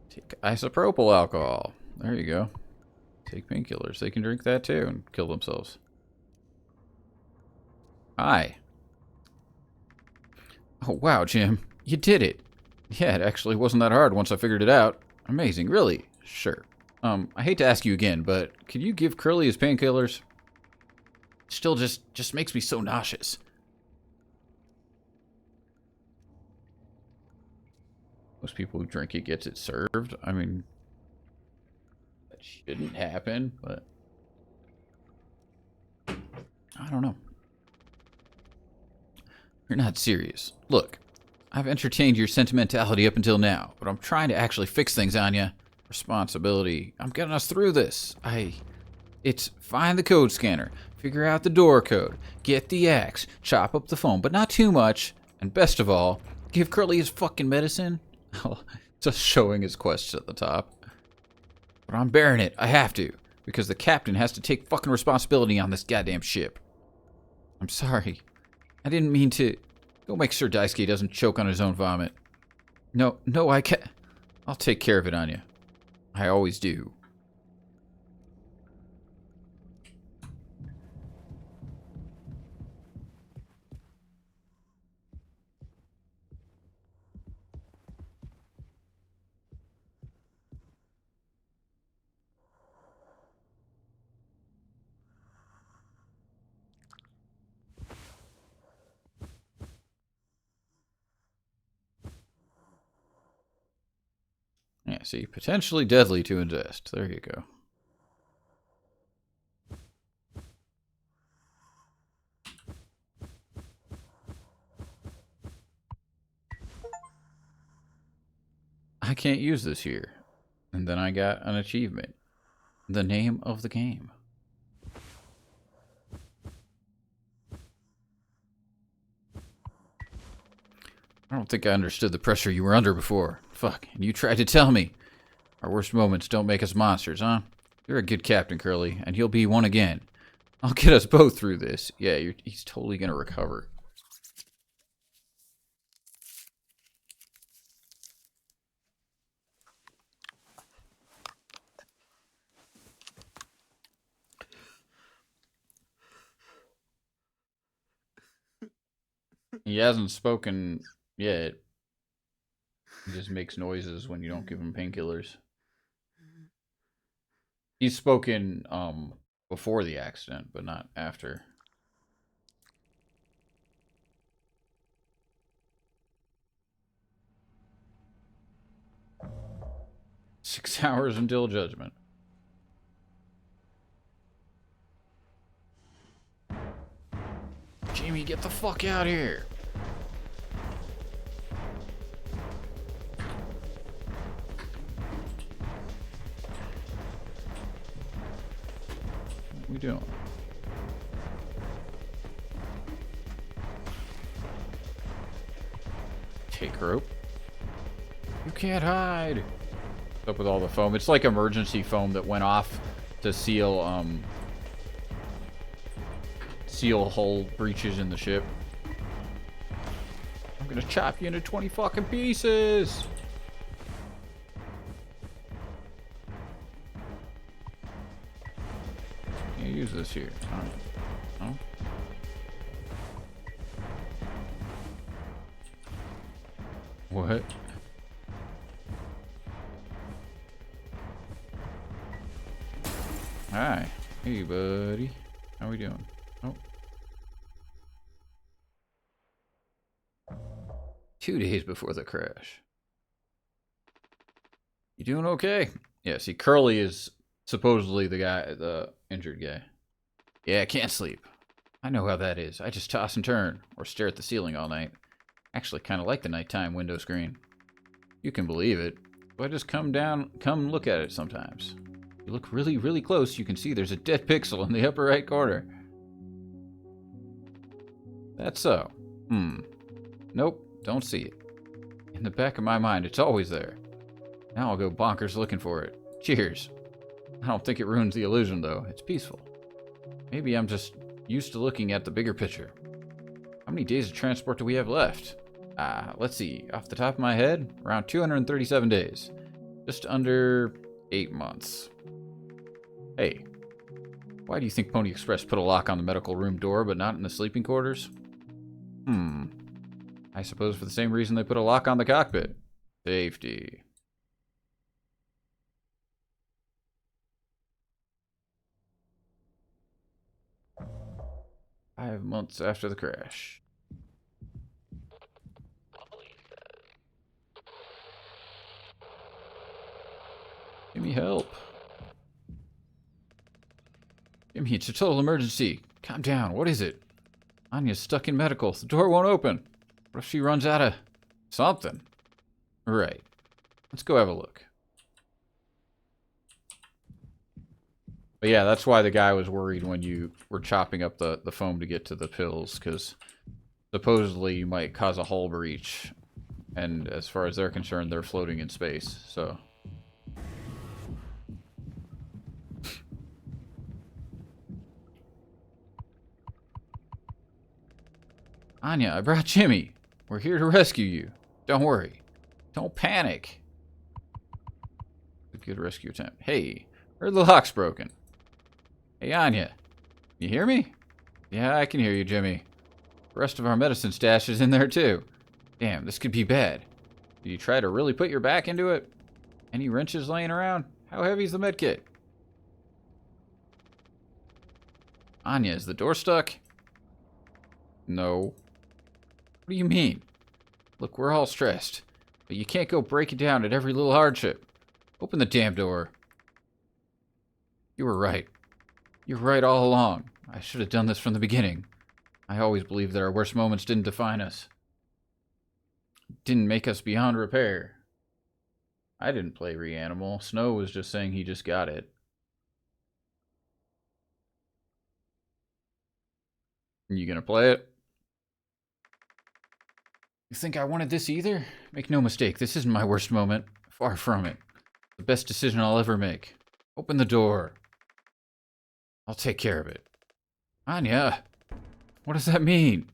Take isopropyl alcohol. There you go. Take painkillers. They can drink that too and kill themselves. Hi. Oh, wow, Jim. You did it. Yeah, it actually wasn't that hard once I figured it out. Amazing, really? Sure. I hate to ask you again, but could you give Curly his painkillers? Still just makes me so nauseous. Most people who drink it gets it served. I mean, that shouldn't happen, but I don't know. You're not serious. Look, I've entertained your sentimentality up until now, but I'm trying to actually fix things, Anya. Responsibility. I'm getting us through this. It's find the code scanner, figure out the door code, get the axe, chop up the phone, but not too much, and best of all, give Curly his fucking medicine. Just showing his quests at the top. But I'm bearing it. I have to, because the captain has to take fucking responsibility on this goddamn ship. I'm sorry. I didn't mean to... Go make sure Daisuke doesn't choke on his own vomit. No, I can't... I'll take care of it, Anya. I always do. Yeah, see, potentially deadly to ingest. There you go. I can't use this here. And then I got an achievement. The name of the game. I don't think I understood the pressure you were under before. Fuck, and you tried to tell me. Our worst moments don't make us monsters, huh? You're a good captain, Curly, and you'll be one again. I'll get us both through this. Yeah, he's totally gonna recover. He hasn't spoken yet. He just makes noises when you don't give him painkillers. He's spoken before the accident, but not after. "6 hours until judgment." Jamie, get the fuck out of here. What are we doing? Take rope. You can't hide. What's up with all the foam? It's like emergency foam that went off to seal hull breaches in the ship. I'm gonna chop you into 20 fucking pieces. use this here? No? What? Hi. Hey, buddy. How we doing? Oh. 2 days before the crash. You doing okay? Yeah, see, Curly is supposedly the guy, the injured guy. Yeah, I can't sleep. I know how that is. I just toss and turn, or stare at the ceiling all night. Actually, kind of like the nighttime window screen. You can believe it. So I just come look at it sometimes. If you look really, really close, you can see there's a dead pixel in the upper right corner. That's so. Nope, don't see it. In the back of my mind, it's always there. Now I'll go bonkers looking for it. Cheers. I don't think it ruins the illusion, though. It's peaceful. Maybe I'm just used to looking at the bigger picture. How many days of transport do we have left? Let's see. Off the top of my head, around 237 days. Just under 8 months. Hey, why do you think Pony Express put a lock on the medical room door, but not in the sleeping quarters? I suppose for the same reason they put a lock on the cockpit. Safety. 5 months after the crash. Give me help. Jimmy, it's a total emergency. Calm down. What is it? Anya's stuck in medical. The door won't open. What if she runs out of something? Right. Let's go have a look. But yeah, that's why the guy was worried when you were chopping up the foam to get to the pills, because supposedly you might cause a hull breach. And as far as they're concerned, they're floating in space, so... Anya, I brought Jimmy. We're here to rescue you. Don't worry. Don't panic. A good rescue attempt. Hey, heard the lock's broken. Hey, Anya. You hear me? Yeah, I can hear you, Jimmy. The rest of our medicine stash is in there, too. Damn, this could be bad. Did you try to really put your back into it? Any wrenches laying around? How heavy's the medkit? Anya, is the door stuck? No. What do you mean? Look, we're all stressed. But you can't go break it down at every little hardship. Open the damn door. You were right. You were right all along. I should have done this from the beginning. I always believed that our worst moments didn't define us. Didn't make us beyond repair. I didn't play Reanimal. Snow was just saying he just got it. You gonna play it? You think I wanted this either? Make no mistake, this isn't my worst moment. Far from it. The best decision I'll ever make. Open the door. I'll take care of it. Anya! What does that mean?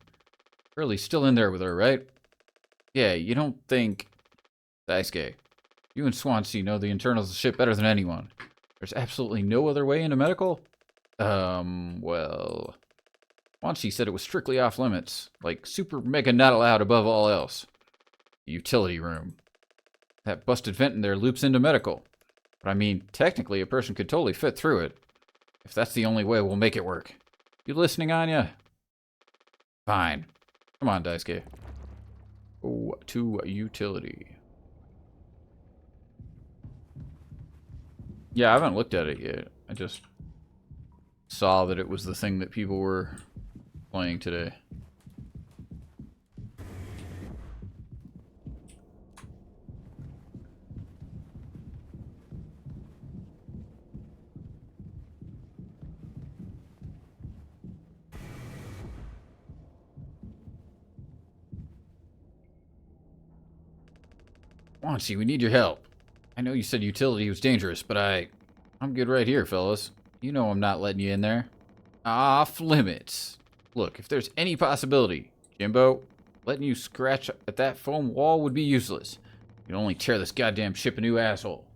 Curly's still in there with her, right? Yeah, you don't think... Daisuke, you and Swansea know the internals of the ship better than anyone. There's absolutely no other way into medical? Well... Swansea said it was strictly off limits. Like, super mega not allowed above all else. The utility room. That busted vent in there loops into medical. But I mean, technically a person could totally fit through it. If that's the only way, we'll make it work. You listening, Anya? Fine. Come on, Daisuke. Oh, to utility. Yeah, I haven't looked at it yet. I just saw that it was the thing that people were playing today. Swansea, we need your help. I know you said utility was dangerous, but I'm good right here, fellas. You know I'm not letting you in there. Off limits. Look, if there's any possibility, Jimbo, letting you scratch at that foam wall would be useless. You'd only tear this goddamn ship a new asshole.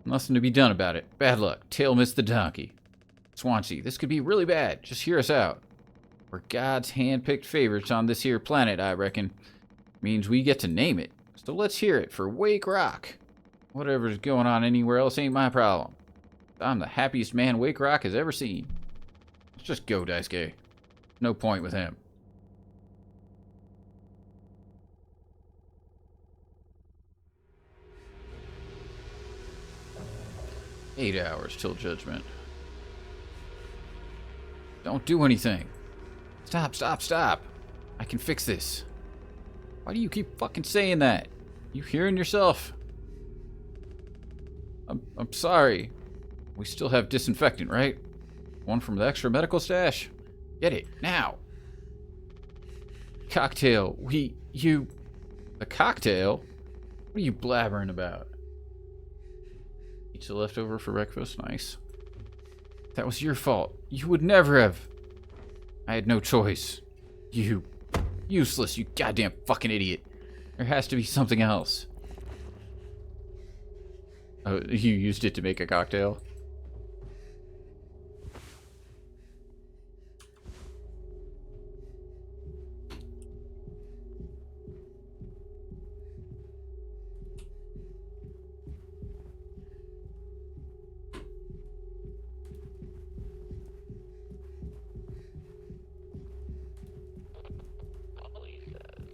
Nothing to be done about it. Bad luck. Tail missed the donkey. Swansea, this could be really bad. Just hear us out. We're God's hand-picked favorites on this here planet, I reckon. Means we get to name it. So let's hear it for Wake Rock. Whatever's going on anywhere else ain't my problem. I'm the happiest man Wake Rock has ever seen. Let's just go, Daisuke. No point with him. "8 hours till judgment." Don't do anything. Stop, stop, stop. I can fix this. Why do you keep fucking saying that? You hearing yourself? I'm sorry. We still have disinfectant, right? One from the extra medical stash? Get it, now. Cocktail. The cocktail? What are you blabbering about? Pizza left over for breakfast? Nice. That was your fault. You would never have. I had no choice. You. Useless, you goddamn fucking idiot. There has to be something else. Oh, you used it to make a cocktail? Polly says.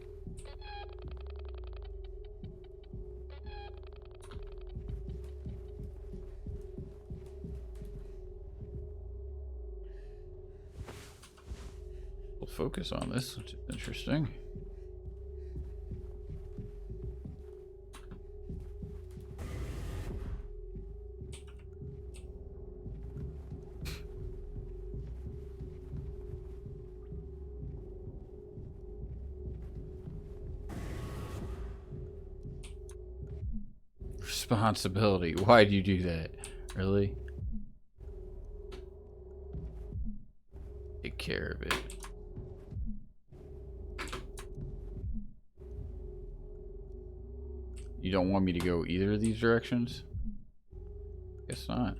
We'll focus on this, which is interesting. Responsibility. Why'd you do that? Really? Take care of it. You don't want me to go either of these directions? Guess not.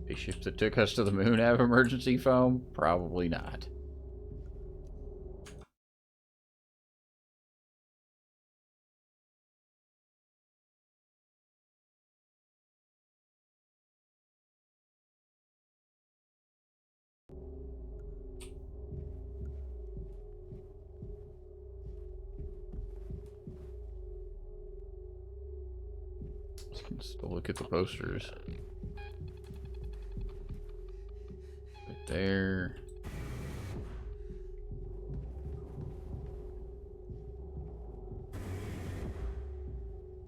Spaceship that took us to the moon have emergency foam? Probably not. Let's look at the posters. Right there.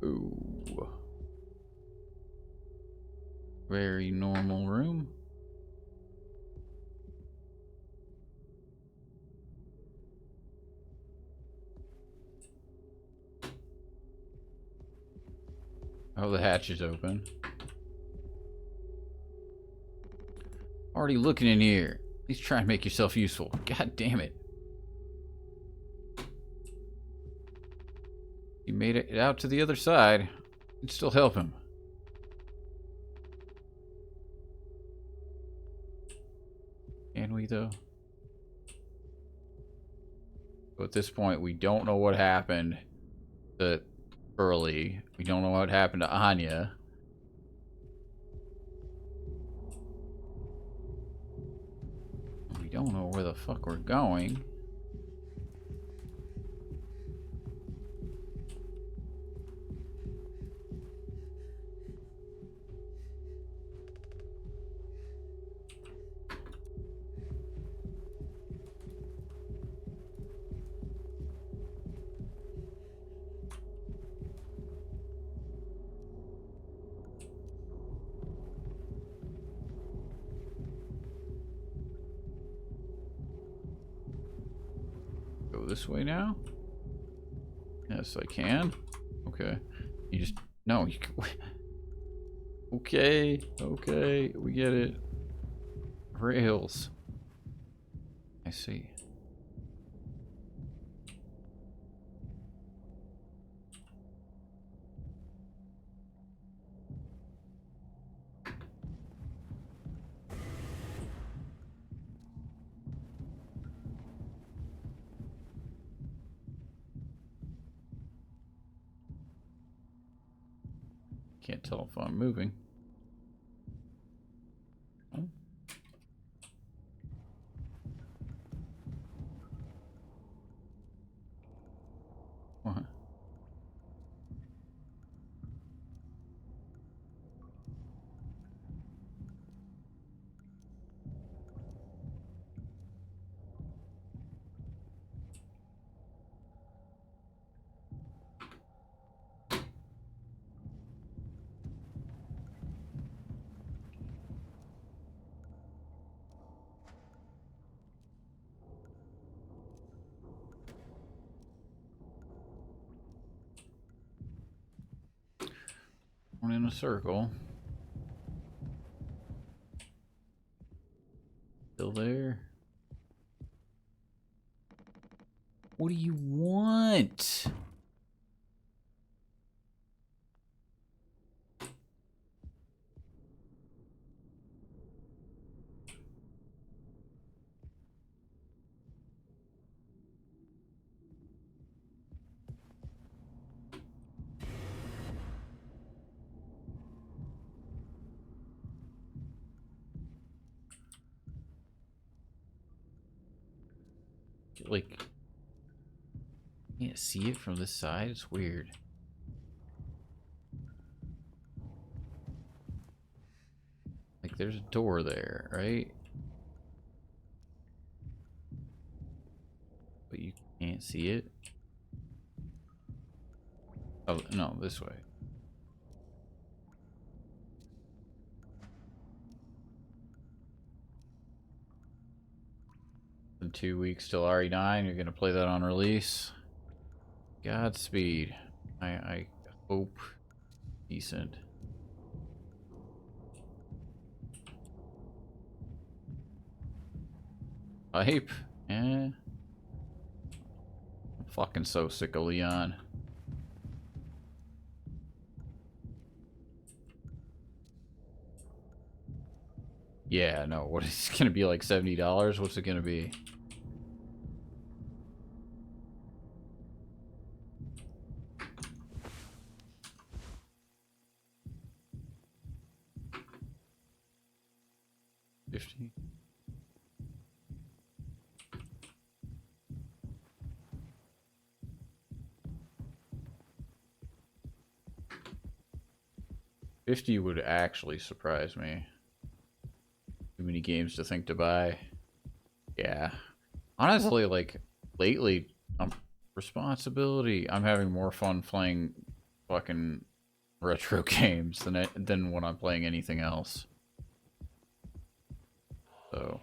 Ooh. Very normal room. Oh, the hatch is open. Already looking in here. Please try and make yourself useful. God damn it. He made it out to the other side. You'd still help him. Can we, though? So at this point, we don't know what happened to Early. We don't know what happened to Anya. We don't know where the fuck we're going. Go this way now? Yes, I can. Okay. You just... No, you... Okay, okay, we get it. Rails. I see. Can't tell if I'm moving. Oh. What? One in a circle. Still there. What do you want? Like, can't see it from this side. It's weird. Like, there's a door there, right? But you can't see it. Oh, no, this way. In 2 weeks till RE9, you're gonna play that on release. Godspeed. I hope decent. Hype? Eh. I'm fucking so sick of Leon. Yeah, no, what is it gonna be, like $70? What's it gonna be? $50? $50 would actually surprise me. Too many games to think to buy. Yeah. Honestly, like, lately, responsibility. I'm having more fun playing fucking retro games than when I'm playing anything else. So.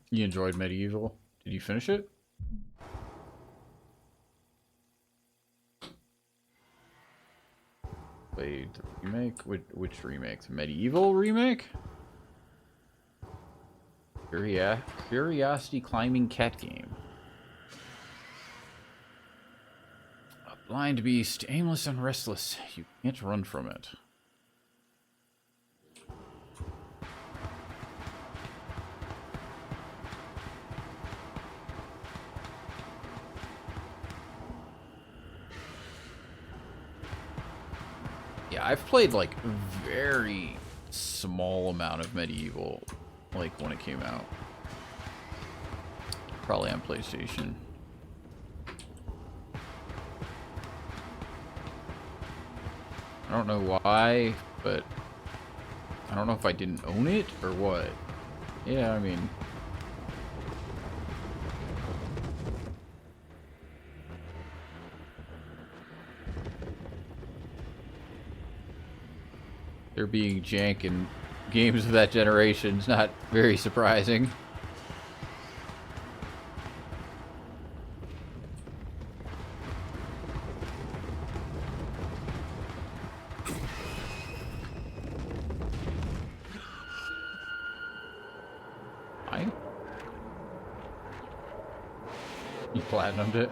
You enjoyed Medieval? Did you finish it? Played the remake? Which remake? The Medieval remake? Curiosity climbing cat game. A blind beast, aimless and restless. You can't run from it. Yeah, I've played like very small amount of Medieval, like when it came out. Probably on PlayStation. I don't know why, but I don't know if I didn't own it or what. Yeah, I mean, There being jank in games of that generation is not very surprising. Fine. You platinumed it.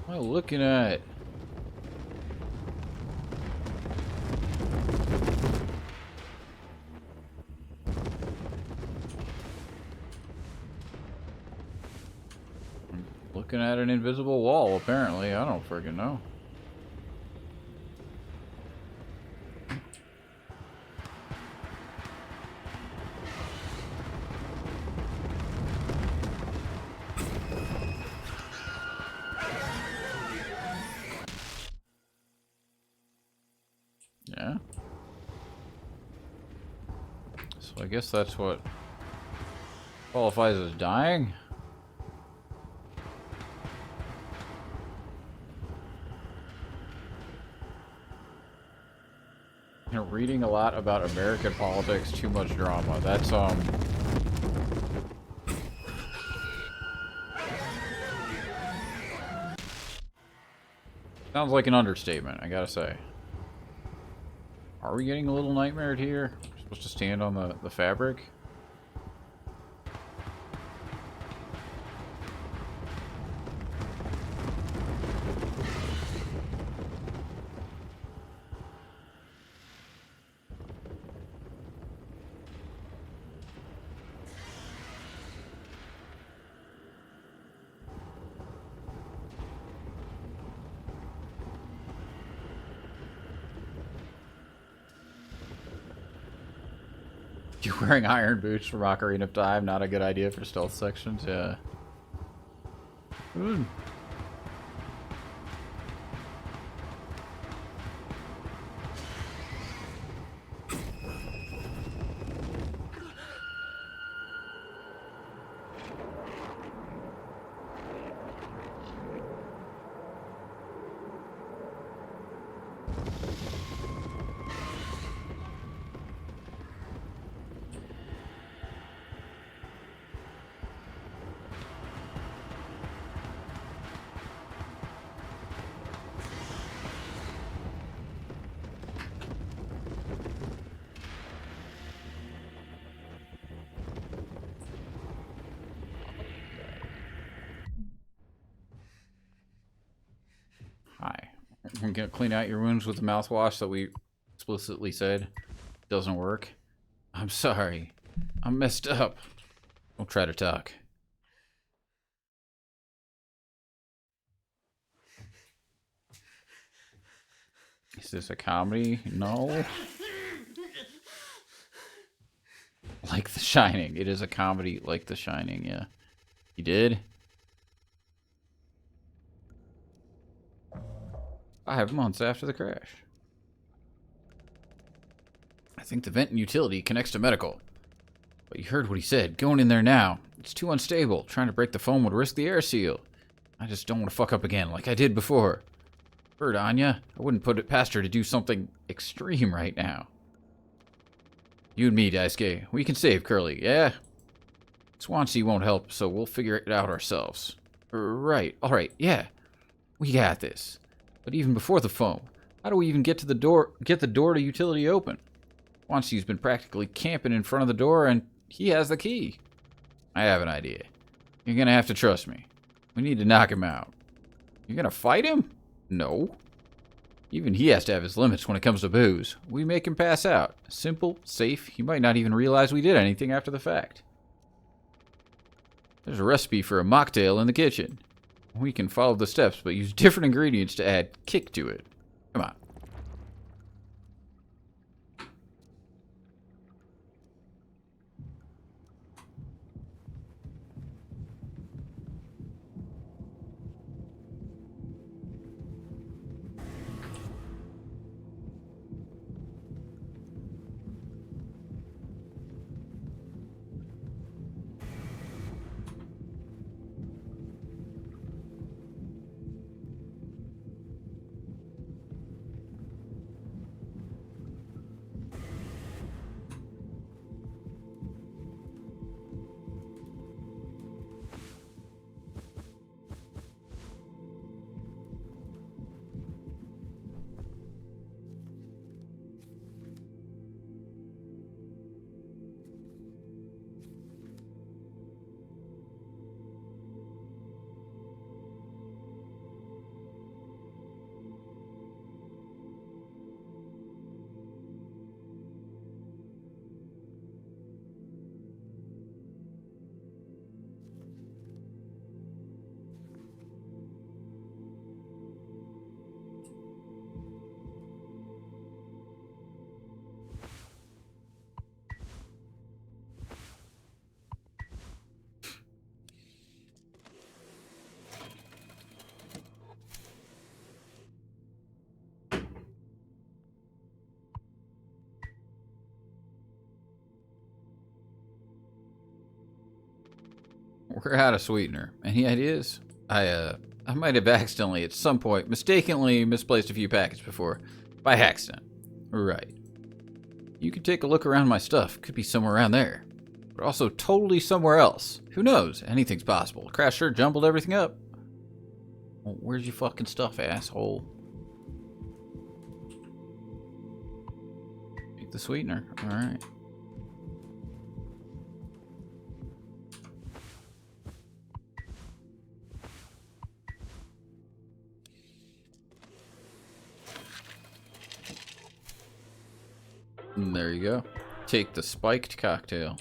What am I looking at? I'm looking at an invisible wall, apparently. I don't friggin' know. Yeah. So I guess that's what qualifies as dying. You know, reading a lot about American politics, too much drama. That's sounds like an understatement, I gotta say. Are we getting a little nightmared here? We're supposed to stand on the fabric? You wearing iron boots from Ocarina of Time? Not a good idea for stealth sections, yeah. Good. Hi. I'm gonna clean out your wounds with the mouthwash that we explicitly said doesn't work. I'm sorry. I'm messed up. Don't try to talk. Is this a comedy? No. Like The Shining. It is a comedy like The Shining, yeah. You did? 5 months after the crash. I think the vent and utility connects to medical. But you heard what he said. Going in there now. It's too unstable. Trying to break the foam would risk the air seal. I just don't want to fuck up again like I did before. Heard Anya. I wouldn't put it past her to do something extreme right now. You and me, Daisuke. We can save Curly, yeah? Swansea won't help, so we'll figure it out ourselves. Right. Alright, yeah. We got this. But even before the foam, how do we even get the door to utility open? Swansea's been practically camping in front of the door, and he has the key. I have an idea. You're gonna have to trust me. We need to knock him out. You're gonna fight him? No. Even he has to have his limits when it comes to booze. We make him pass out. Simple, safe, he might not even realize we did anything after the fact. There's a recipe for a mocktail in the kitchen. We can follow the steps, but use different ingredients to add kick to it. Come on. We're out of sweetener. Any ideas? I might have accidentally, at some point, mistakenly misplaced a few packets before. By accident. Right. You could take a look around my stuff. Could be somewhere around there. But also totally somewhere else. Who knows? Anything's possible. Crash sure jumbled everything up. Well, where's your fucking stuff, asshole? Take the sweetener. Alright. And there you go. Take the spiked cocktail.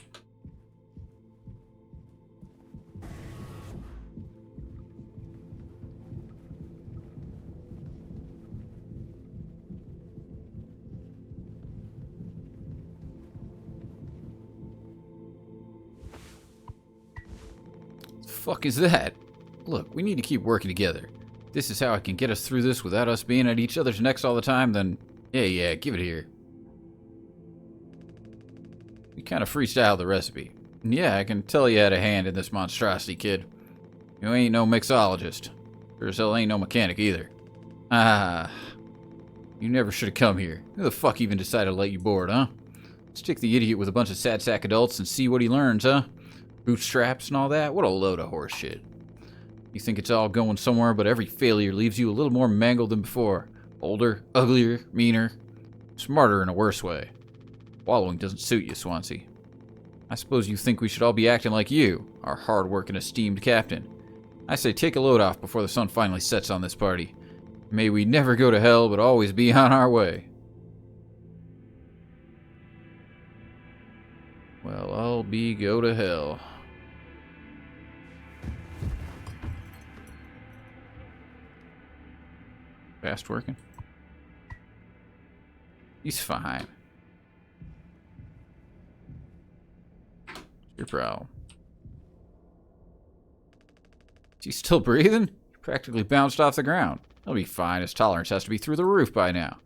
What the fuck is that? Look, we need to keep working together. If this is how I can get us through this without us being at each other's necks all the time, then yeah, give it here. We kind of freestyled the recipe. And yeah, I can tell you had a hand in this monstrosity, kid. You ain't no mixologist. Sure as hell ain't no mechanic either. Ah. You never should have come here. Who the fuck even decided to let you board, huh? Stick the idiot with a bunch of sad sack adults and see what he learns, huh? Bootstraps and all that? What a load of horse shit. You think it's all going somewhere, but every failure leaves you a little more mangled than before. Older, uglier, meaner, smarter in a worse way. Wallowing doesn't suit you, Swansea. I suppose you think we should all be acting like you, our hard-working, esteemed captain. I say take a load off before the sun finally sets on this party. May we never go to hell, but always be on our way. Well, I'll be go to hell. Fast working? He's fine. Your problem. Is he still breathing? He practically bounced off the ground. He'll be fine. His tolerance has to be through the roof by now.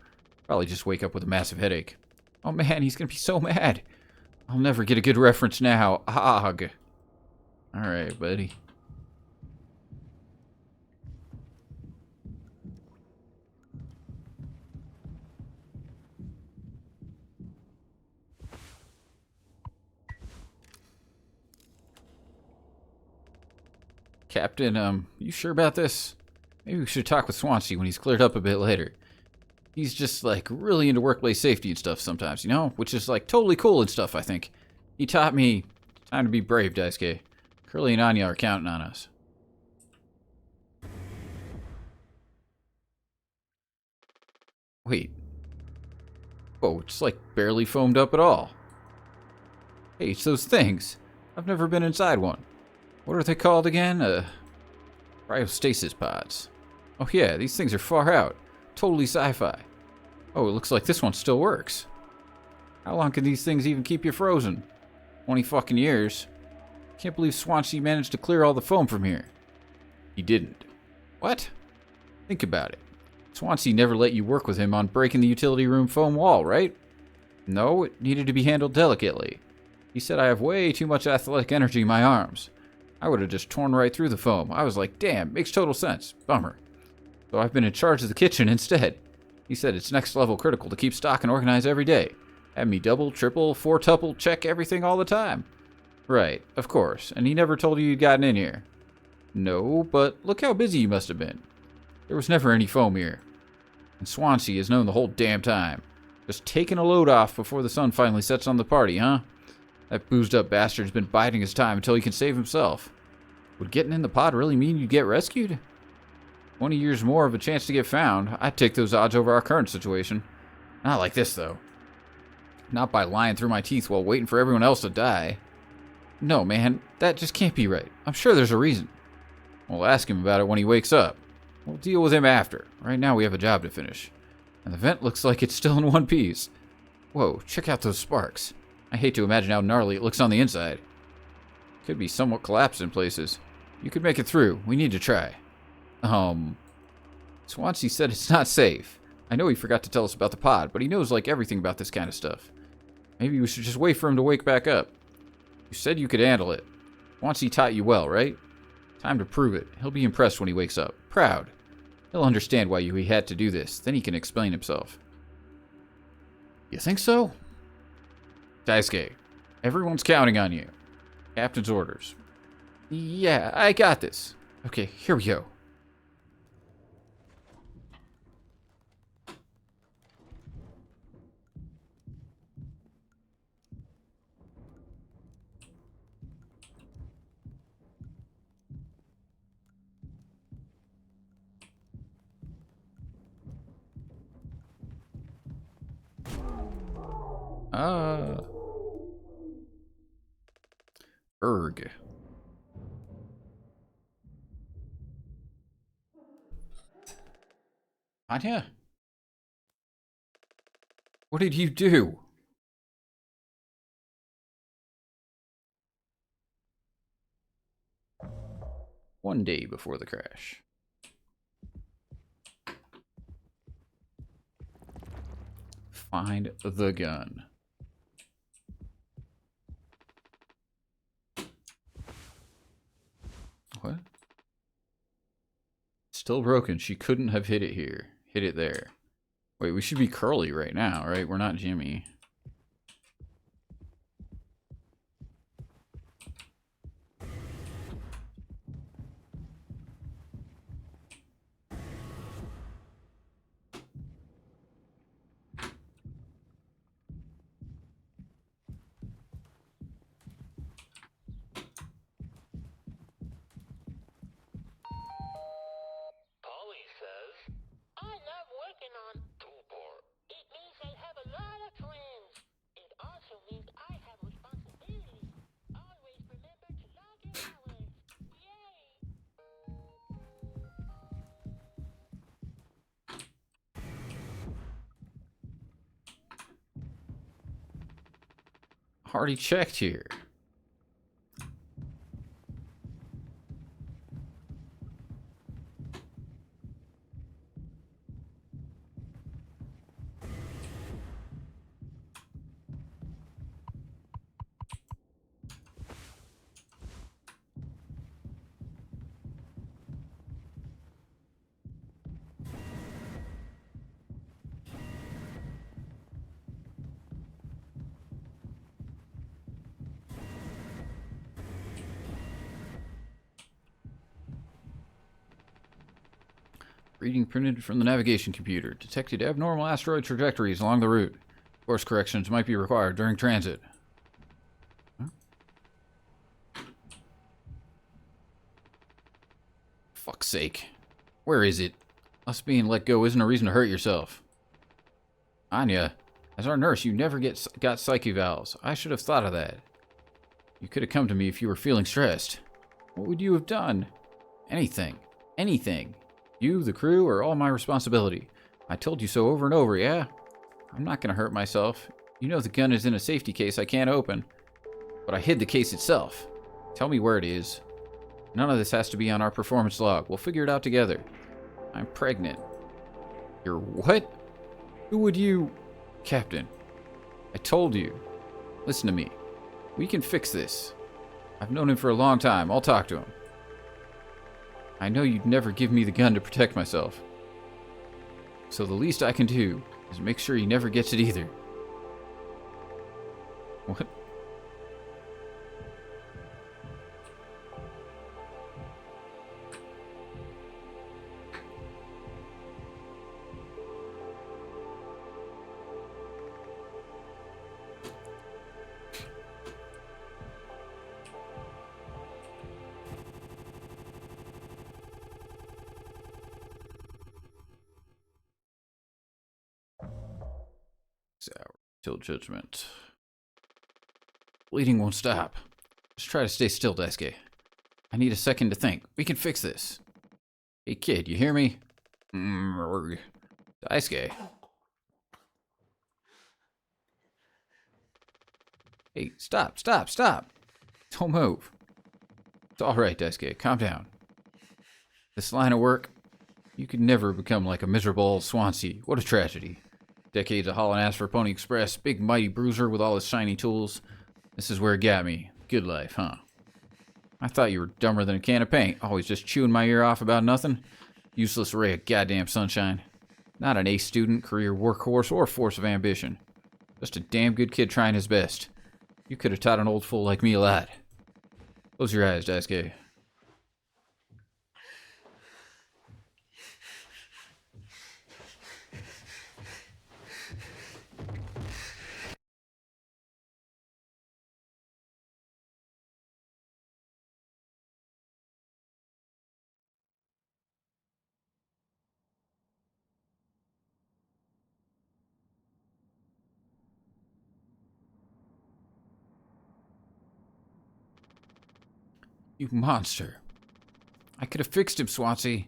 Probably just wake up with a massive headache. Oh man, he's gonna be so mad. I'll never get a good reference now. Ugh. Alright, buddy. Captain, you sure about this? Maybe we should talk with Swansea when he's cleared up a bit later. He's just, like, really into workplace safety and stuff sometimes, you know? Which is, like, totally cool and stuff, I think. He taught me time to be brave, Daisuke. Curly and Anya are counting on us. Wait. Whoa, it's, like, barely foamed up at all. Hey, it's those things. I've never been inside one. What are they called again? Cryostasis pods. Oh yeah, these things are far out. Totally sci-fi. Oh, it looks like this one still works. How long can these things even keep you frozen? 20 fucking years. Can't believe Swansea managed to clear all the foam from here. He didn't. What? Think about it. Swansea never let you work with him on breaking the utility room foam wall, right? No, it needed to be handled delicately. He said I have way too much athletic energy in my arms. I would have just torn right through the foam. I was like, damn, makes total sense. Bummer. So I've been in charge of the kitchen instead. He said it's next level critical to keep stock and organize every day. Have me double, triple, four-tuple, check everything all the time. Right, of course. And he never told you you'd gotten in here. No, but look how busy you must have been. There was never any foam here. And Swansea has known the whole damn time. Just taking a load off before the sun finally sets on the party, huh? That boozed up bastard's been biding his time until he can save himself. Would getting in the pod really mean you'd get rescued? 20 years more of a chance to get found. I'd take those odds over our current situation. Not like this, though. Not by lying through my teeth while waiting for everyone else to die. No, man, that just can't be right. I'm sure there's a reason. We'll ask him about it when he wakes up. We'll deal with him after. Right now we have a job to finish. And the vent looks like it's still in one piece. Whoa, check out those sparks. I hate to imagine how gnarly it looks on the inside. Could be somewhat collapsed in places. You could make it through. We need to try. Swansea said it's not safe. I know he forgot to tell us about the pod, but he knows like everything about this kind of stuff. Maybe we should just wait for him to wake back up. You said you could handle it. Swansea taught you well, right? Time to prove it. He'll be impressed when he wakes up. Proud. He'll understand why he had to do this. Then he can explain himself. You think so? Daisuke, everyone's counting on you. Captain's orders. Yeah, I got this. Okay, here we go. Erg. Anya? What did you do? One day before the crash. Find the gun. What? Still broken. She couldn't have hit it here. Hit it there. Wait, we should be Curly right now, right? We're not Jimmy. Polly says, I love working on toolbar. It means I have a lot of friends. It also means I have responsibilities. Always remember to log your hours. Yay! Already checked here. Reading printed from the navigation computer. Detected abnormal asteroid trajectories along the route. Course corrections might be required during transit. Huh? Fuck's sake. Where is it? Us being let go isn't a reason to hurt yourself. Anya, as our nurse, you never got psych evals. I should have thought of that. You could have come to me if you were feeling stressed. What would you have done? Anything. Anything. You, the crew, are all my responsibility. I told you so over and over, yeah? I'm not gonna hurt myself. You know the gun is in a safety case I can't open. But I hid the case itself. Tell me where it is. None of this has to be on our performance log. We'll figure it out together. I'm pregnant. You're what? Who would you... Captain. I told you. Listen to me. We can fix this. I've known him for a long time. I'll talk to him. I know you'd never give me the gun to protect myself. So the least I can do is make sure he never gets it either. What? Sour till judgment. Bleeding won't stop. Just try to stay still, Daisuke. I need a second to think. We can fix this. Hey kid, you hear me? Daisuke. Hey, stop. Don't move. It's alright, Daisuke. Calm down. This line of work, you could never become like a miserable old Swansea. What a tragedy. Decades of hauling ass for Pony Express, big mighty bruiser with all his shiny tools. This is where it got me. Good life, huh? I thought you were dumber than a can of paint, always just chewing my ear off about nothing. Useless ray of goddamn sunshine. Not an ace student, career workhorse, or force of ambition. Just a damn good kid trying his best. You could have taught an old fool like me a lot. Close your eyes, Daisuke. You monster. I could have fixed him, Swansea.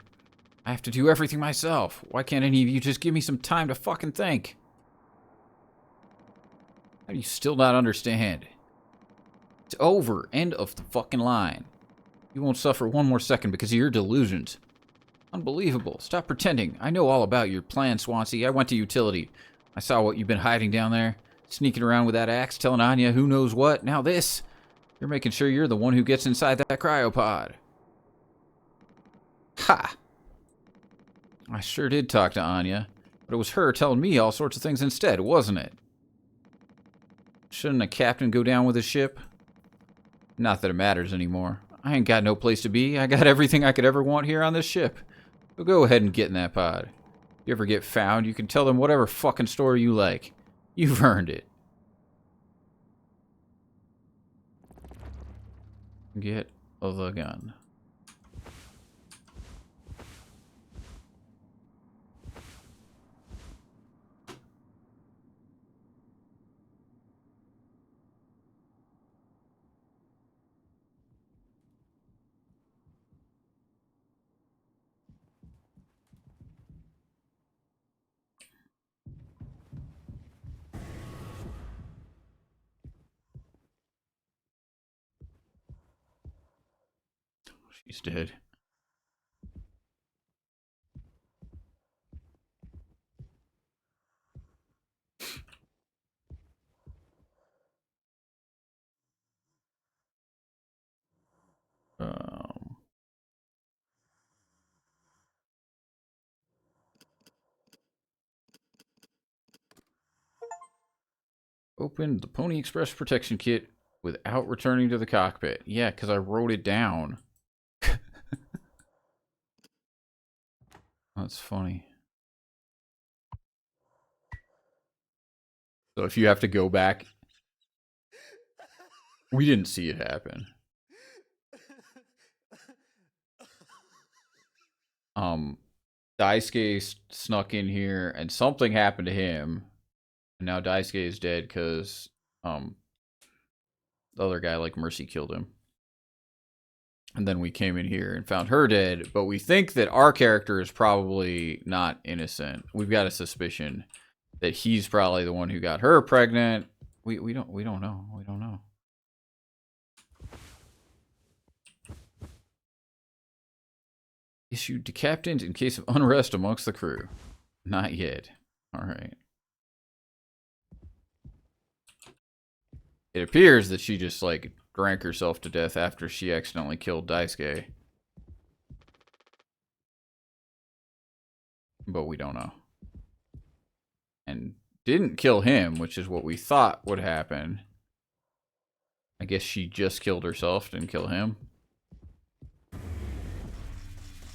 I have to do everything myself. Why can't any of you just give me some time to fucking think? How do you still not understand? It's over. End of the fucking line. You won't suffer one more second because of your delusions. Unbelievable. Stop pretending. I know all about your plan, Swansea. I went to utility. I saw what you've been hiding down there. Sneaking around with that axe, telling Anya who knows what. Now this. You're making sure you're the one who gets inside that cryopod. Ha! I sure did talk to Anya, but it was her telling me all sorts of things instead, wasn't it? Shouldn't a captain go down with his ship? Not that it matters anymore. I ain't got no place to be. I got everything I could ever want here on this ship. So go ahead and get in that pod. If you ever get found, you can tell them whatever fucking story you like. You've earned it. Get the gun. She's dead. Open the Pony Express protection kit without returning to the cockpit. Yeah, because I wrote it down. That's funny. So if you have to go back... We didn't see it happen. Daisuke snuck in here and something happened to him. And now Daisuke is dead because the other guy, like Mercy, killed him. And then we came in here and found her dead, but we think that our character is probably not innocent. We've got a suspicion that he's probably the one who got her pregnant. We don't know. We don't know. Issued to captains in case of unrest amongst the crew. Not yet. All right. It appears that she just, like, drank herself to death after she accidentally killed Daisuke. But we don't know. And didn't kill him, which is what we thought would happen. I guess she just killed herself, didn't kill him.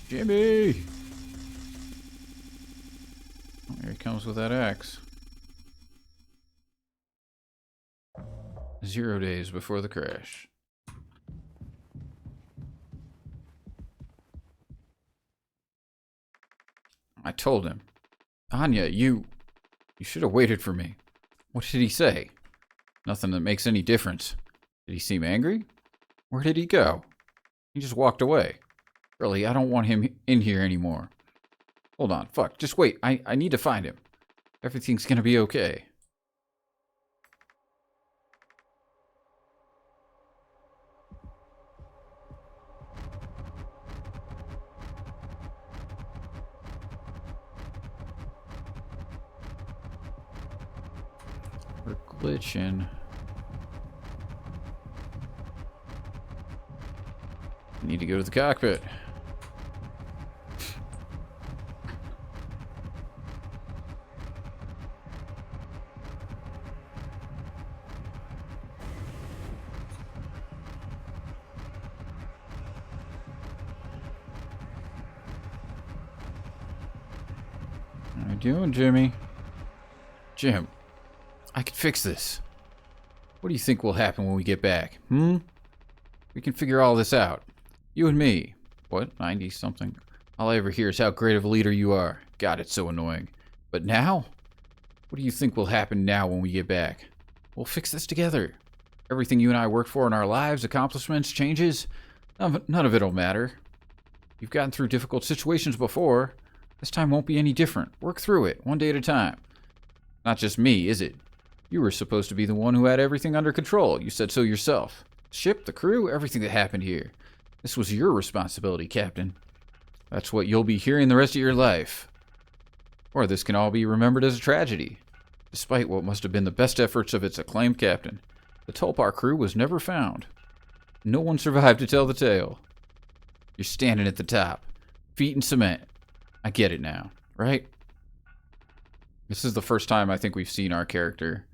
Jimmy! Oh, here he comes with that axe. 0 days before the crash. I told him, Anya, you should have waited for me. What did he say? Nothing that makes any difference. Did he seem angry? Where did he go? He just walked away. Really, I don't want him in here anymore. Hold on, fuck, just wait. I need to find him. Everything's gonna be okay. We're glitching. Need to go to the cockpit. How you doing, Jimmy? Jim, I can fix this. What do you think will happen when we get back? We can figure all this out. You and me. What? 90-something? All I ever hear is how great of a leader you are. God, it's so annoying. But now? What do you think will happen now when we get back? We'll fix this together. Everything you and I work for in our lives, accomplishments, changes, none of it'll matter. You've gotten through difficult situations before. This time won't be any different. Work through it, one day at a time. Not just me, is it? You were supposed to be the one who had everything under control. You said so yourself. Ship, the crew, everything that happened here. This was your responsibility, Captain. That's what you'll be hearing the rest of your life. Or this can all be remembered as a tragedy. Despite what must have been the best efforts of its acclaimed captain, the Tulpar crew was never found. No one survived to tell the tale. You're standing at the top, feet in cement. I get it now, right? This is the first time I think we've seen our character.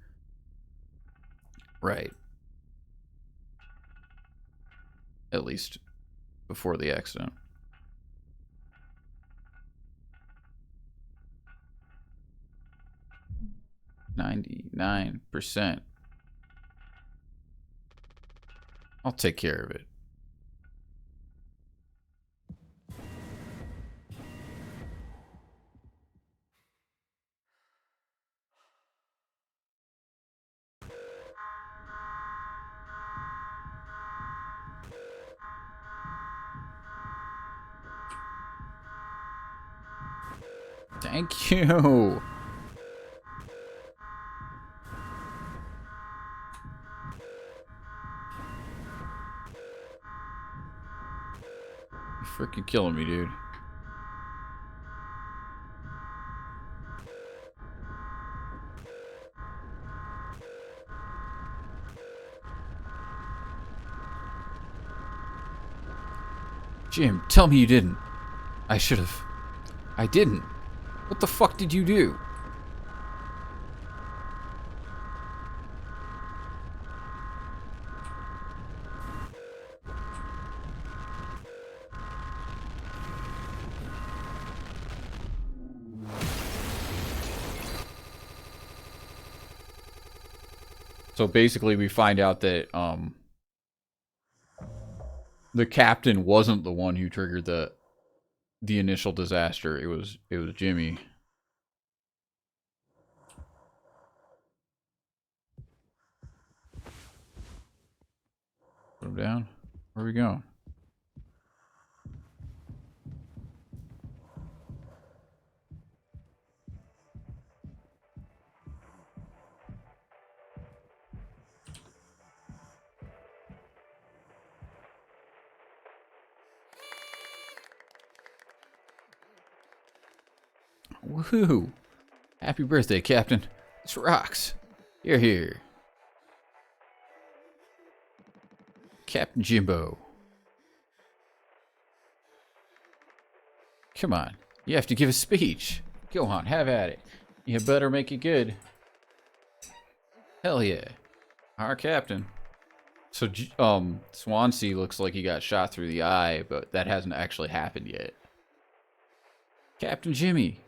Right. At least before the accident. %99. I'll take care of it. Thank you. You're freaking killing me, dude. Jim, tell me you didn't. I should have. I didn't. What the fuck did you do? So basically we find out that the captain wasn't the one who triggered the initial disaster. It was Jimmy. Put him down. Where are we going? Woohoo! Happy birthday, Captain. This rocks. You're here. Captain Jimbo. Come on. You have to give a speech. Go on, have at it. You better make it good. Hell yeah. Our captain. So, Swansea looks like he got shot through the eye, but that hasn't actually happened yet. Captain Jimmy.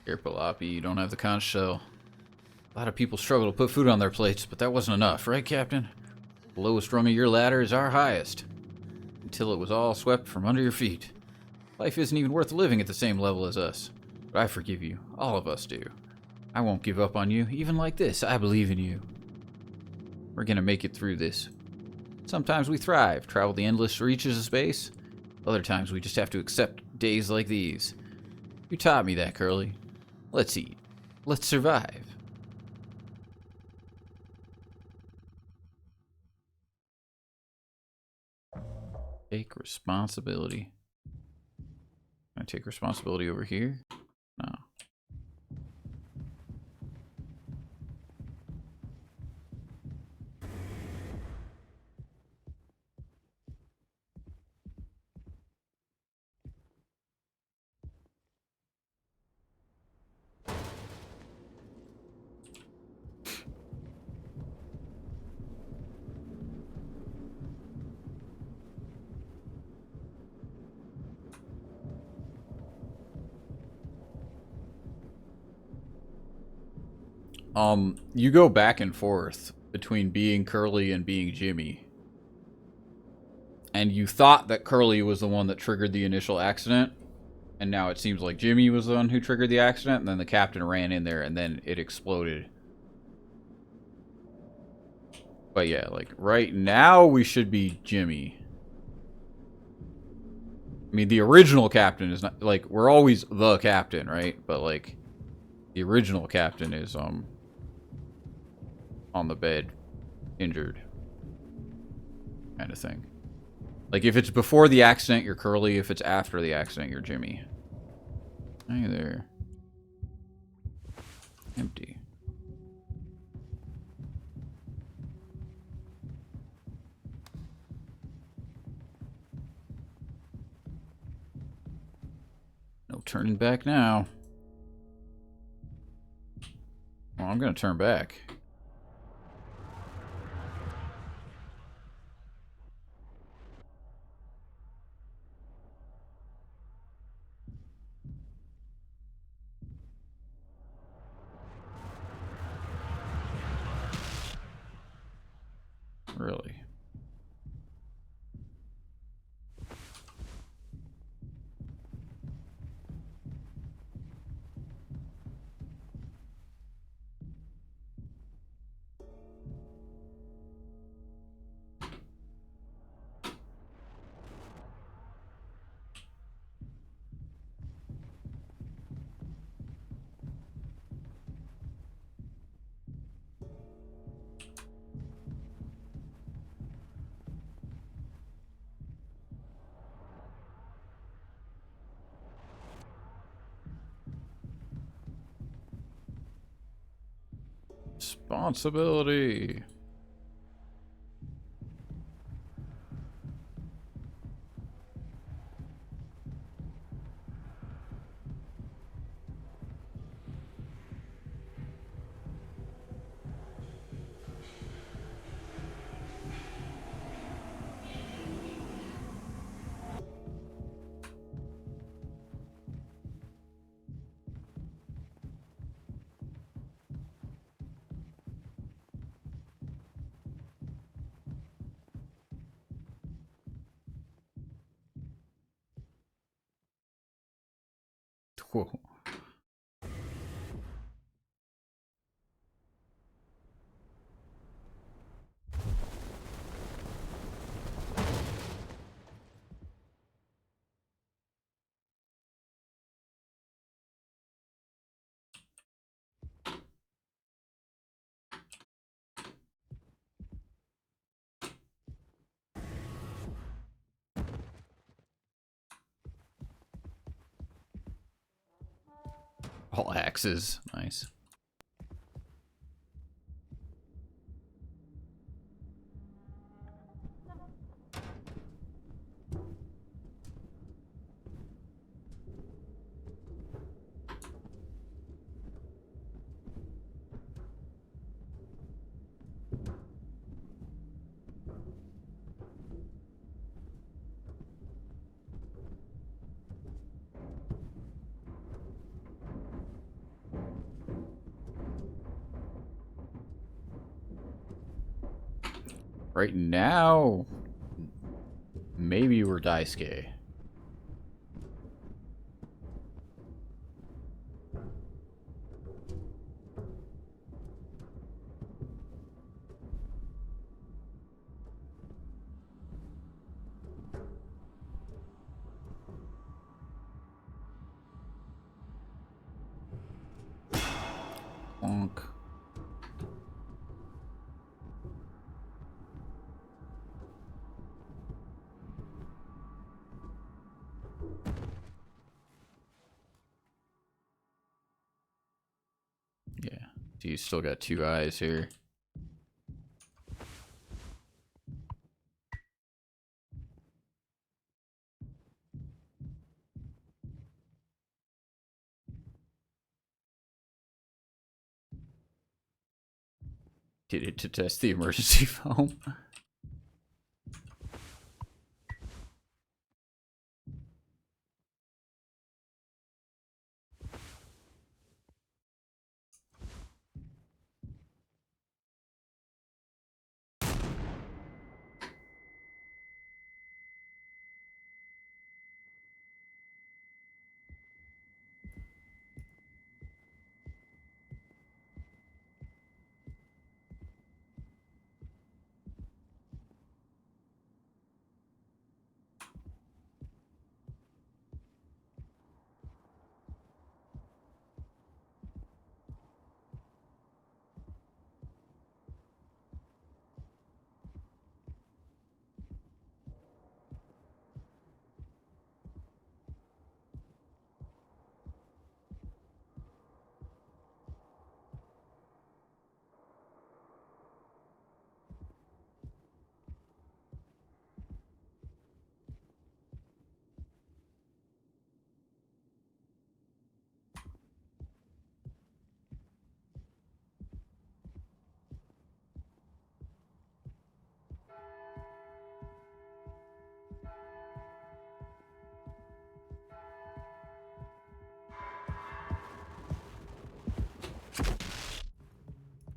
Here, Palapi, you don't have the conch shell. A lot of people struggle to put food on their plates, but that wasn't enough, right, Captain? The lowest rung of your ladder is our highest. Until it was all swept from under your feet. Life isn't even worth living at the same level as us. But I forgive you. All of us do. I won't give up on you. Even like this, I believe in you. We're gonna make it through this. Sometimes we thrive, travel the endless reaches of space. Other times we just have to accept days like these. You taught me that, Curly. Let's eat. Let's survive. Take responsibility. Can I take responsibility over here? No. You go back and forth between being Curly and being Jimmy. And you thought that Curly was the one that triggered the initial accident, and now it seems like Jimmy was the one who triggered the accident, and then the captain ran in there, and then it exploded. But yeah, like, right now, we should be Jimmy. I mean, the original captain is not, like, we're always the captain, right? But, like, the original captain is, on the bed, injured. Kind of thing. Like, if it's before the accident, you're Curly. If it's after the accident, you're Jimmy. Hey there. Empty. No turning back now. Well, I'm gonna turn back. Really? Responsibility. Whoa. All axes. Nice. Right now, maybe we're Daisuke. He's still got 2 eyes here. Did it to test the emergency foam.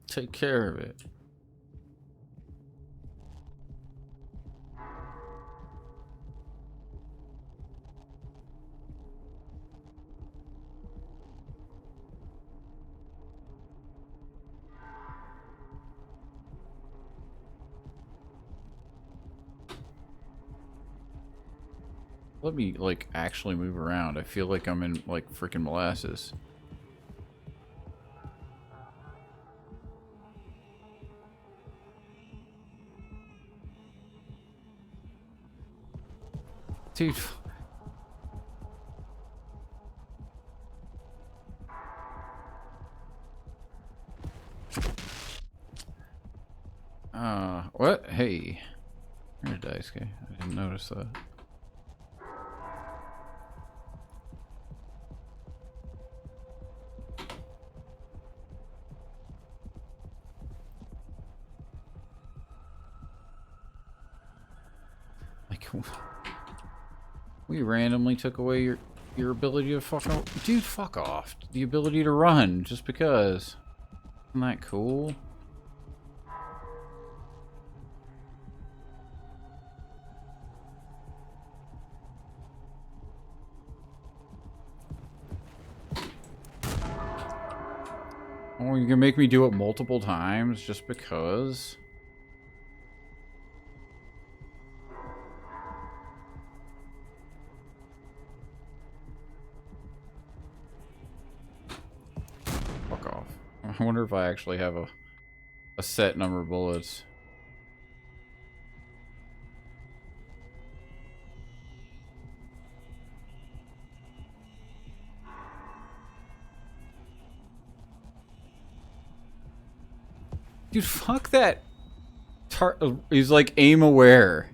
Take care of it. Let me, like, actually move around. I feel like I'm in, like, freaking molasses. Dude. What? Hey. There's a dice guy. I didn't notice that. Like, we randomly took away your ability to dude, fuck off. The ability to run, just because. Isn't that cool? Oh, you can make me do it multiple times just because? Fuck off. I wonder if I actually have a set number of bullets. Dude, fuck that. He's like aim aware.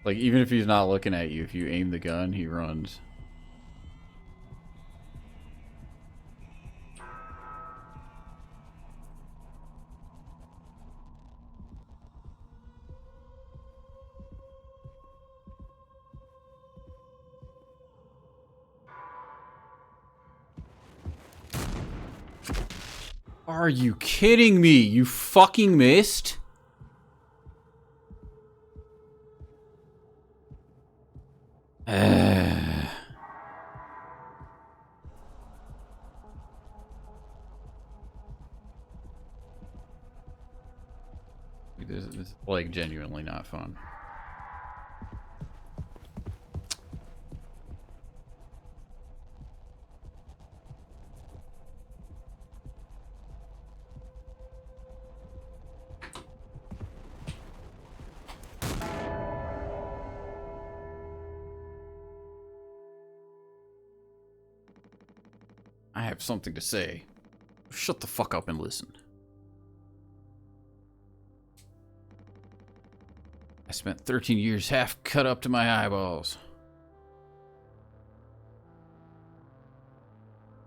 Like, even if he's not looking at you, if you aim the gun, he runs. Are you kidding me? You fucking missed? This is like genuinely not fun. I have something to say. Shut the fuck up and listen. I spent 13 years half cut up to my eyeballs.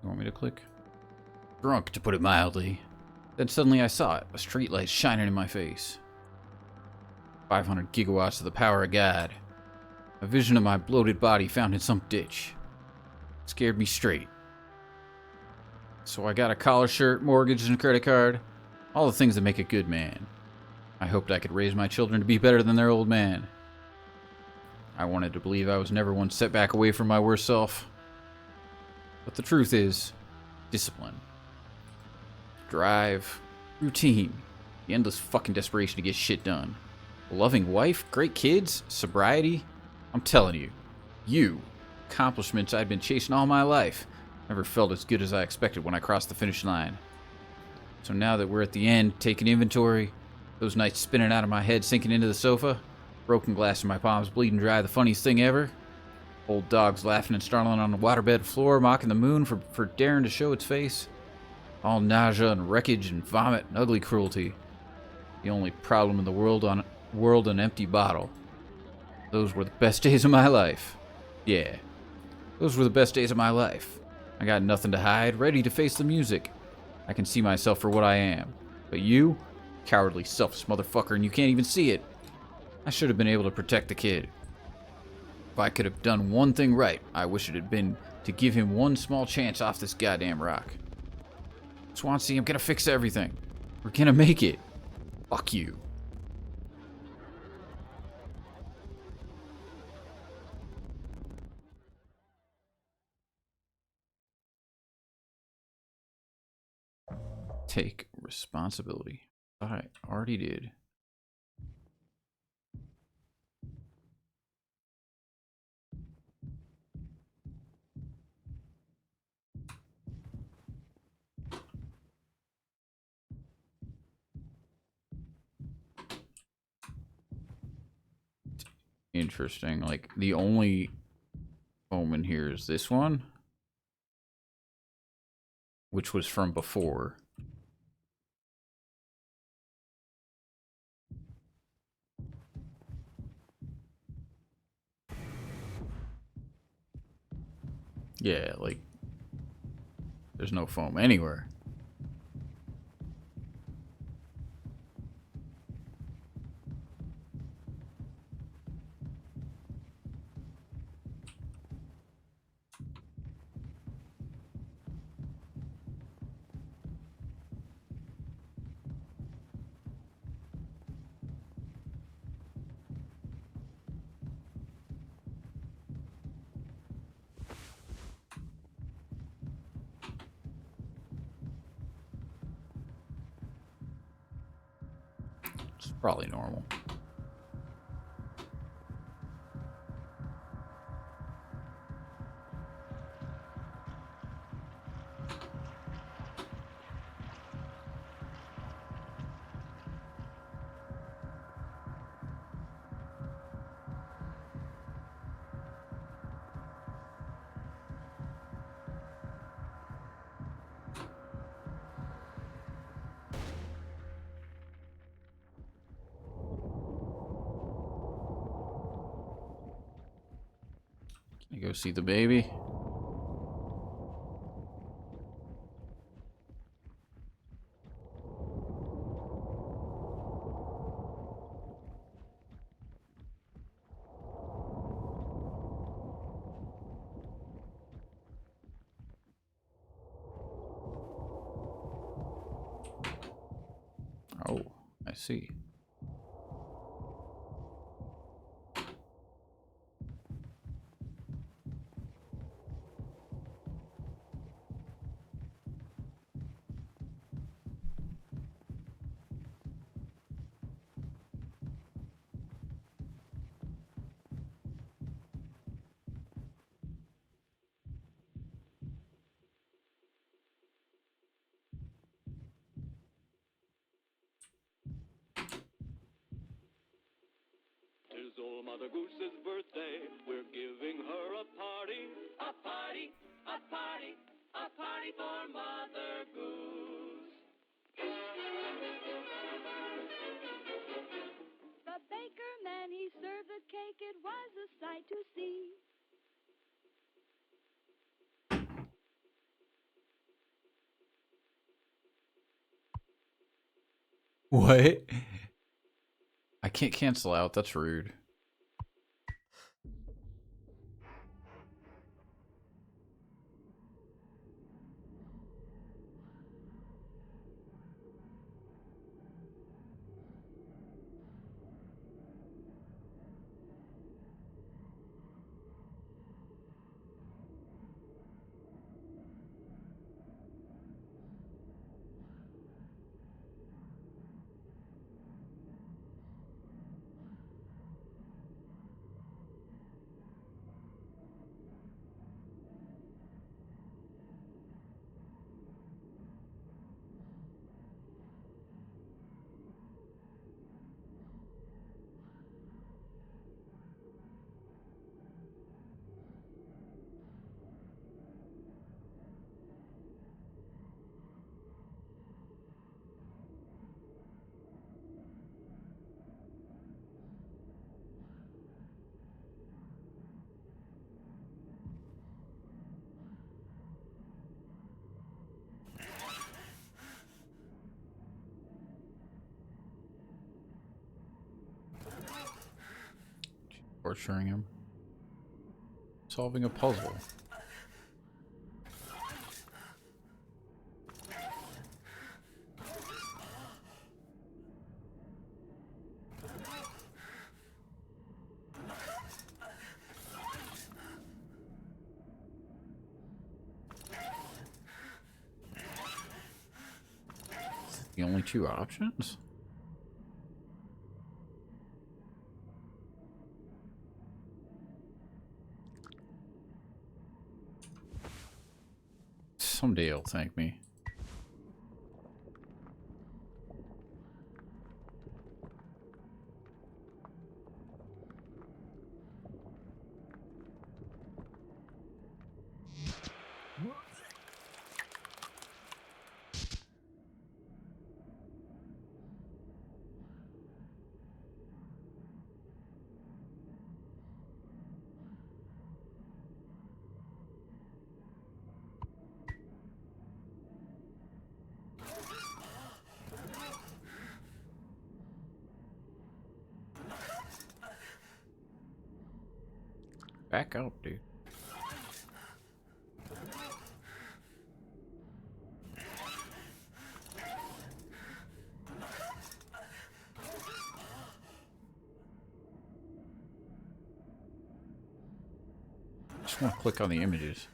You want me to click? Drunk, to put it mildly. Then suddenly I saw it, a streetlight shining in my face. 500 gigawatts of the power of God. A vision of my bloated body found in some ditch. It scared me straight. So I got a collar shirt, mortgage, and a credit card. All the things that make a good man. I hoped I could raise my children to be better than their old man. I wanted to believe I was never one setback away from my worst self. But the truth is, discipline. Drive. Routine. The endless fucking desperation to get shit done. A loving wife, great kids, sobriety. I'm telling you, accomplishments I'd been chasing all my life, never felt as good as I expected when I crossed the finish line. So now that we're at the end, taking inventory, those nights spinning out of my head, sinking into the sofa, broken glass in my palms bleeding dry, the funniest thing ever. Old dogs laughing and snarling on the waterbed floor, mocking the moon for daring to show its face. All nausea and wreckage and vomit and ugly cruelty. The only problem in the world, an empty bottle. Those were the best days of my life. Yeah, those were the best days of my life. I got nothing to hide, ready to face the music. I can see myself for what I am. But you, cowardly, selfish motherfucker, and you can't even see it. I should have been able to protect the kid. If I could have done one thing right, I wish it had been to give him one small chance off this goddamn rock. Swansea, I'm gonna fix everything. We're gonna make it. Fuck you. Take responsibility. I already did. Interesting. Like, the only foam in here is this one, which was from before. Yeah, like, there's no foam anywhere. It's probably normal. Can I go see the baby? Oh, I see. Tis old Mother Goose's birthday. We're giving her a party. A party, a party, a party for was a sight to see. What? I can't cancel out. That's rude. Torturing him. Solving a puzzle. The only two options? Someday he'll thank me. Back up, dude. Just want to click on the images.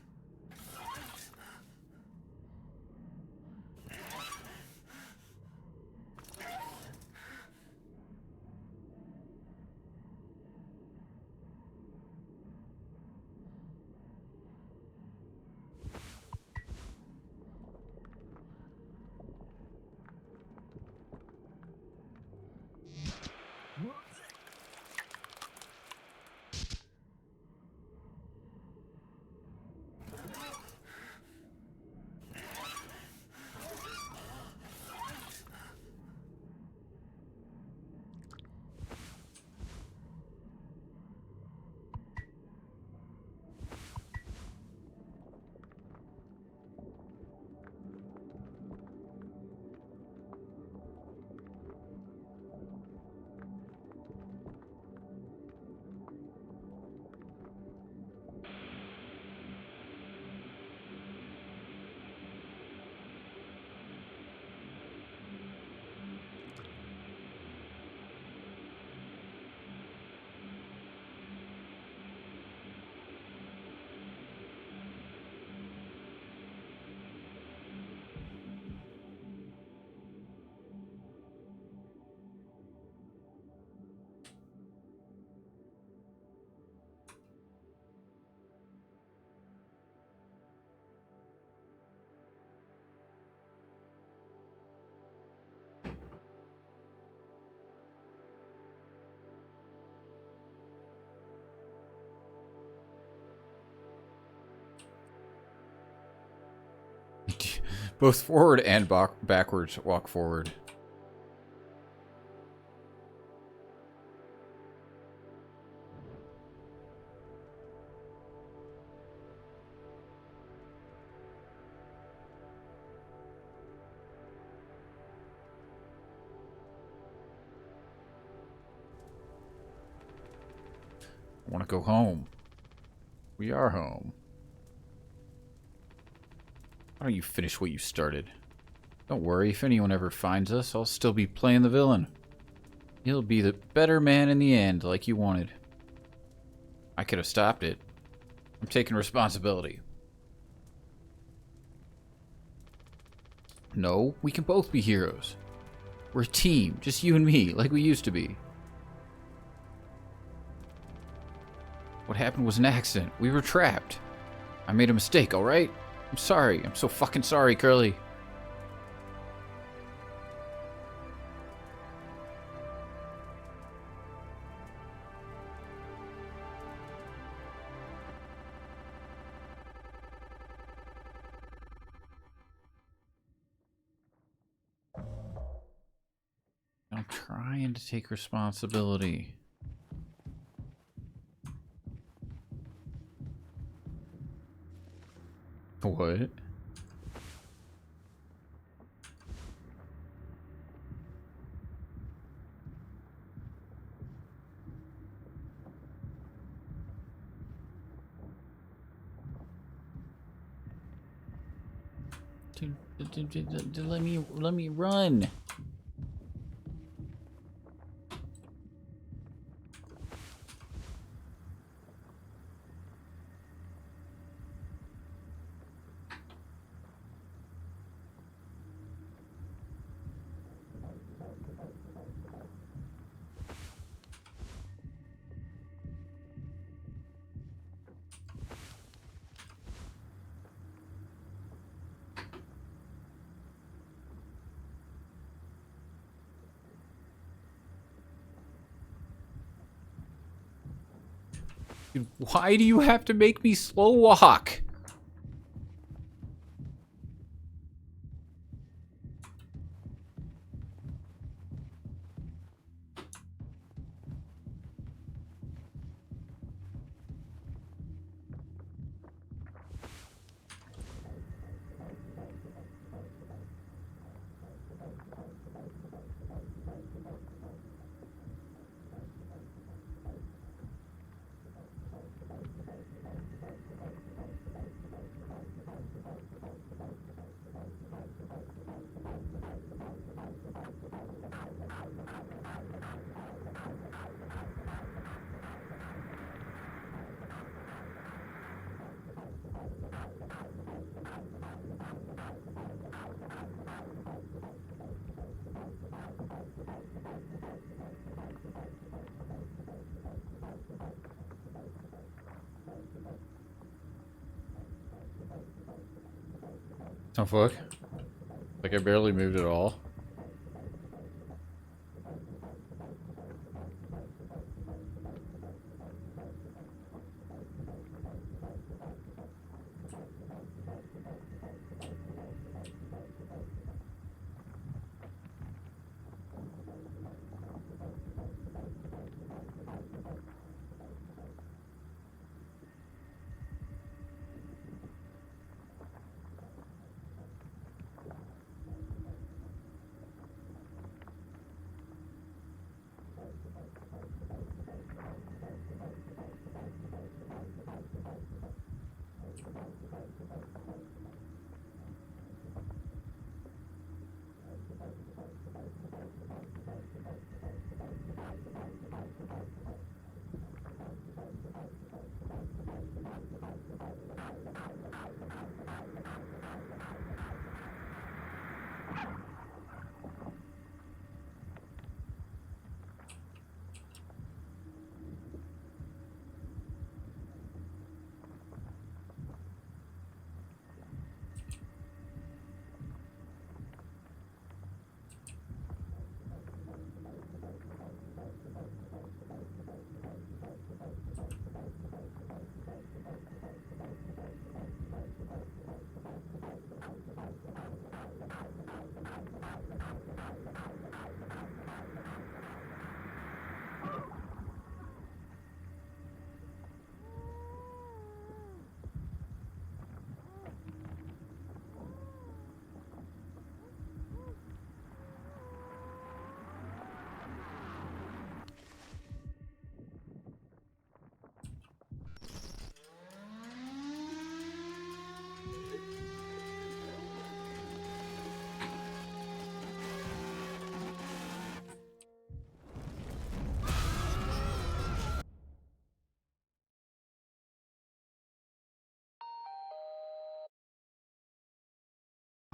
Both forward and backwards walk forward. go home. We are home. Why don't you finish what you started? Don't worry, if anyone ever finds us, I'll still be playing the villain. You'll be the better man in the end, like you wanted. I could have stopped it. I'm taking responsibility. No, we can both be heroes. We're a team, just you and me, like we used to be. What happened was an accident. We were trapped. I made a mistake, alright? I'm sorry. I'm so fucking sorry, Curly. I'm trying to take responsibility. What? Dude, let me run. Dude, why do you have to make me slow walk? Oh fuck. Like I barely moved at all.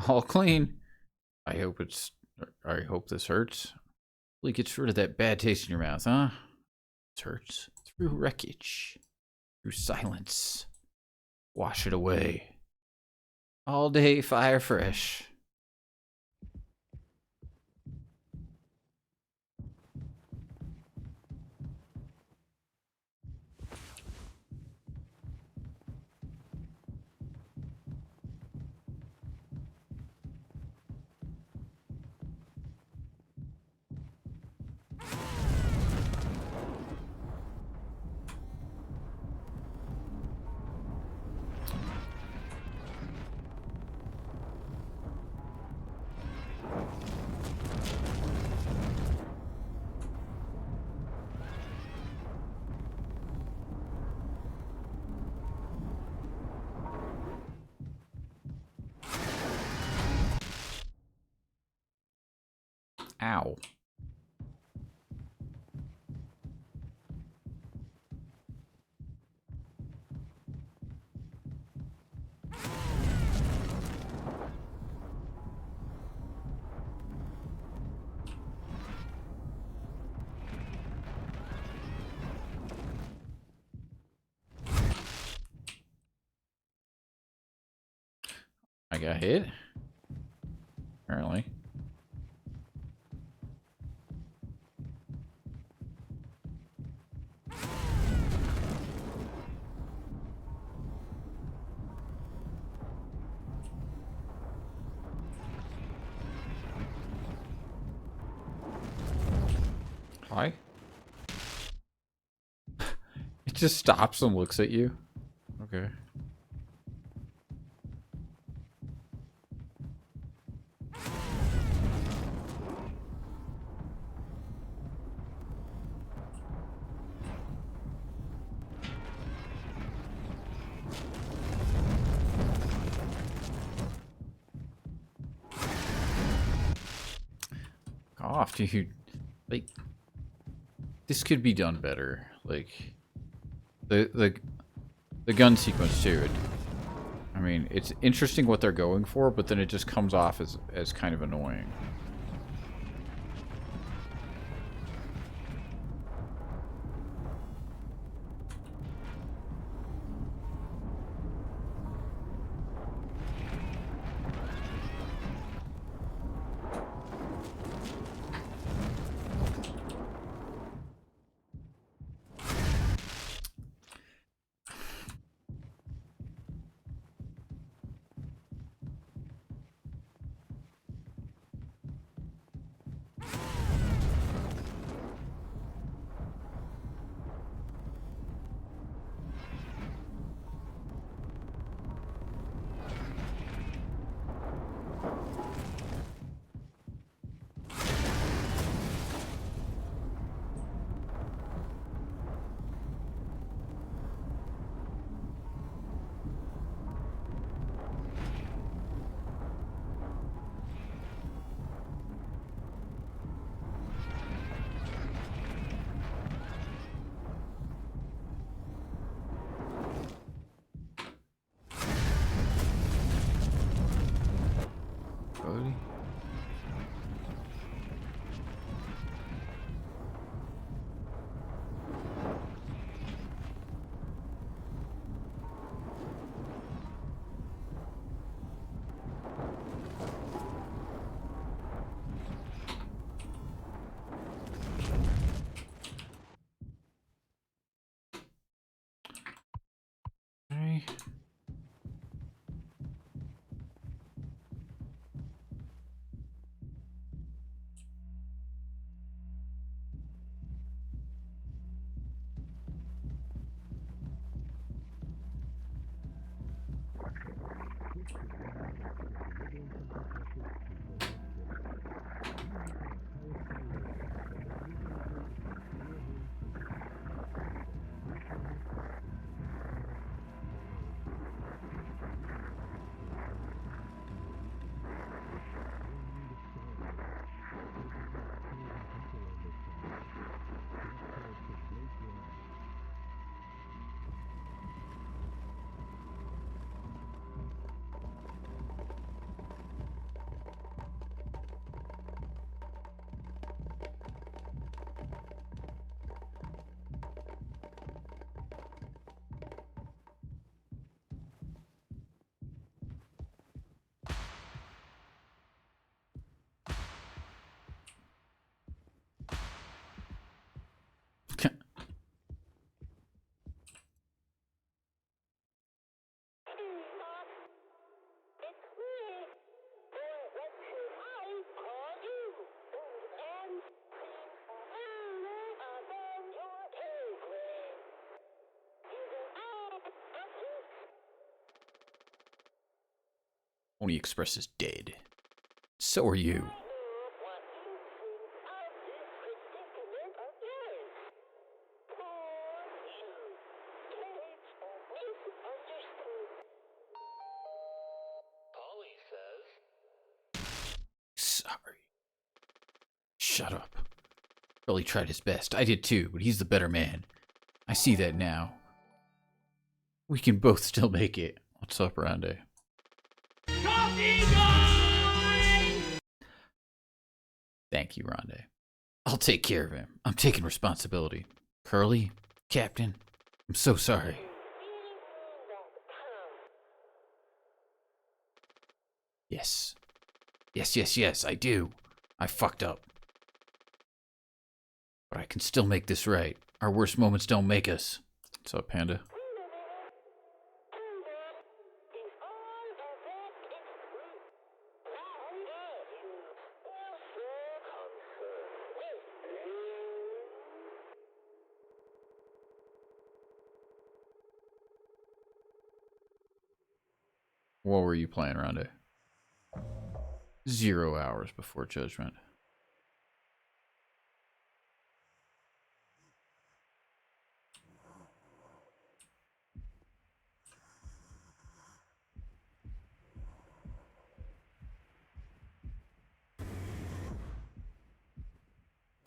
All clean. I hope this hurts. Really gets rid of that bad taste in your mouth, huh? It hurts. Through wreckage. Through silence. Wash it away. All day fire fresh. Ow. I got hit. Apparently. Hi. It just stops and looks at you. Okay. Off, dude. Like, this could be done better. Like, the gun sequence too. I mean, it's interesting what they're going for, but then it just comes off as kind of annoying. Buddy. Okay. Pony Express is dead. So are you. Polly says, Sorry. Shut up. Really tried his best. I did too, but he's the better man. I see that now. We can both still make it. What's up, Rondé? Thank you, Rondé. I'll take care of him. I'm taking responsibility. Curly, Captain, I'm so sorry. Yes. Yes, I do. I fucked up. But I can still make this right. Our worst moments don't make us. What's up, Panda? What were you playing, Rondé? 0 hours before judgment.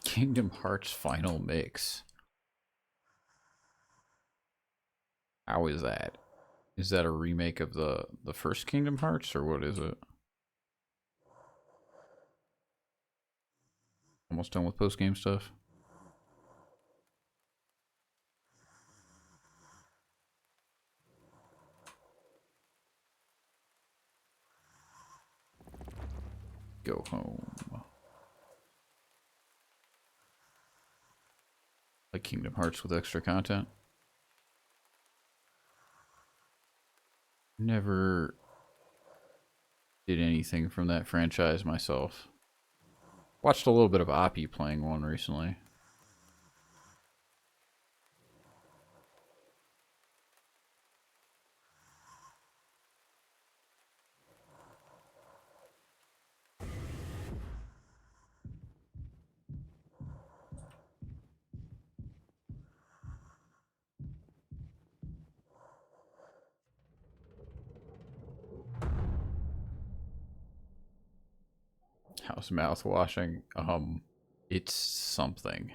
Kingdom Hearts Final Mix. How is that? Is that a remake of the first Kingdom Hearts, or what is it? Almost done with post-game stuff. Go home. Like Kingdom Hearts with extra content. Never did anything from that franchise myself. Watched a little bit of Oppie playing one recently. How's mouthwashing? It's something.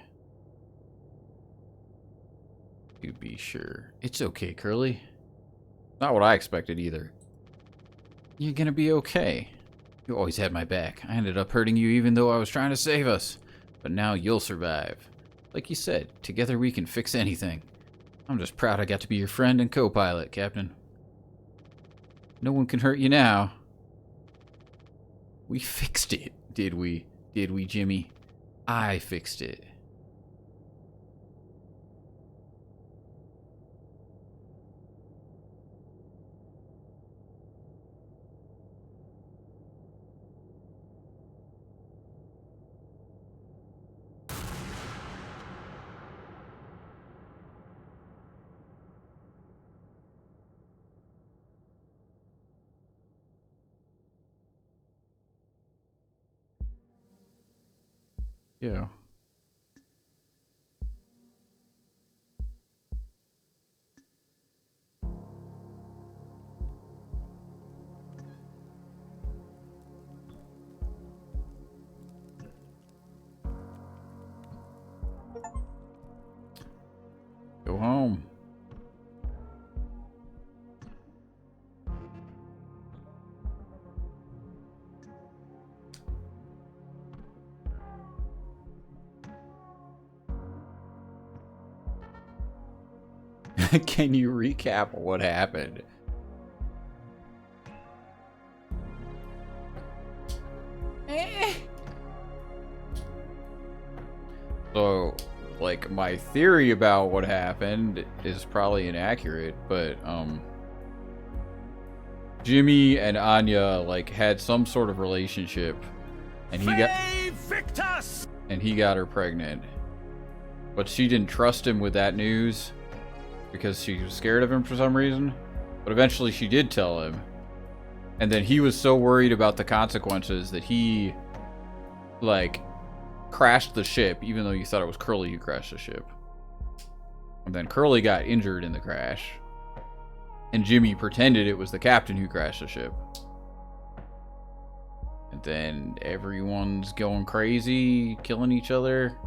To be sure. It's okay, Curly. Not what I expected either. You're gonna be okay. You always had my back. I ended up hurting you even though I was trying to save us. But now you'll survive. Like you said, together we can fix anything. I'm just proud I got to be your friend and co-pilot, Captain. No one can hurt you now. We fixed it, did we? Did we, Jimmy? I fixed it. Yeah. Go home. Can you recap what happened? So, like, my theory about what happened is probably inaccurate, but, Jimmy and Anya, like, had some sort of relationship, and he got her pregnant. But she didn't trust him with that news because she was scared of him for some reason. But eventually she did tell him. And then he was so worried about the consequences that he, like, crashed the ship, even though you thought it was Curly who crashed the ship. And then Curly got injured in the crash. And Jimmy pretended it was the captain who crashed the ship. And then everyone's going crazy, killing each other.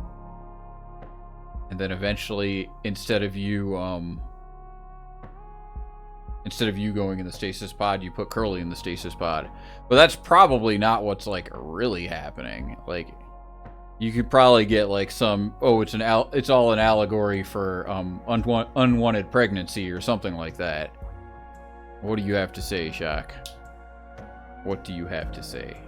And then eventually, instead of you going in the stasis pod, you put Curly in the stasis pod. But that's probably not what's, like, really happening. Like, you could probably get, like, some, oh, it's all an allegory for unwanted pregnancy or something like that. What do you have to say, Shock? What do you have to say?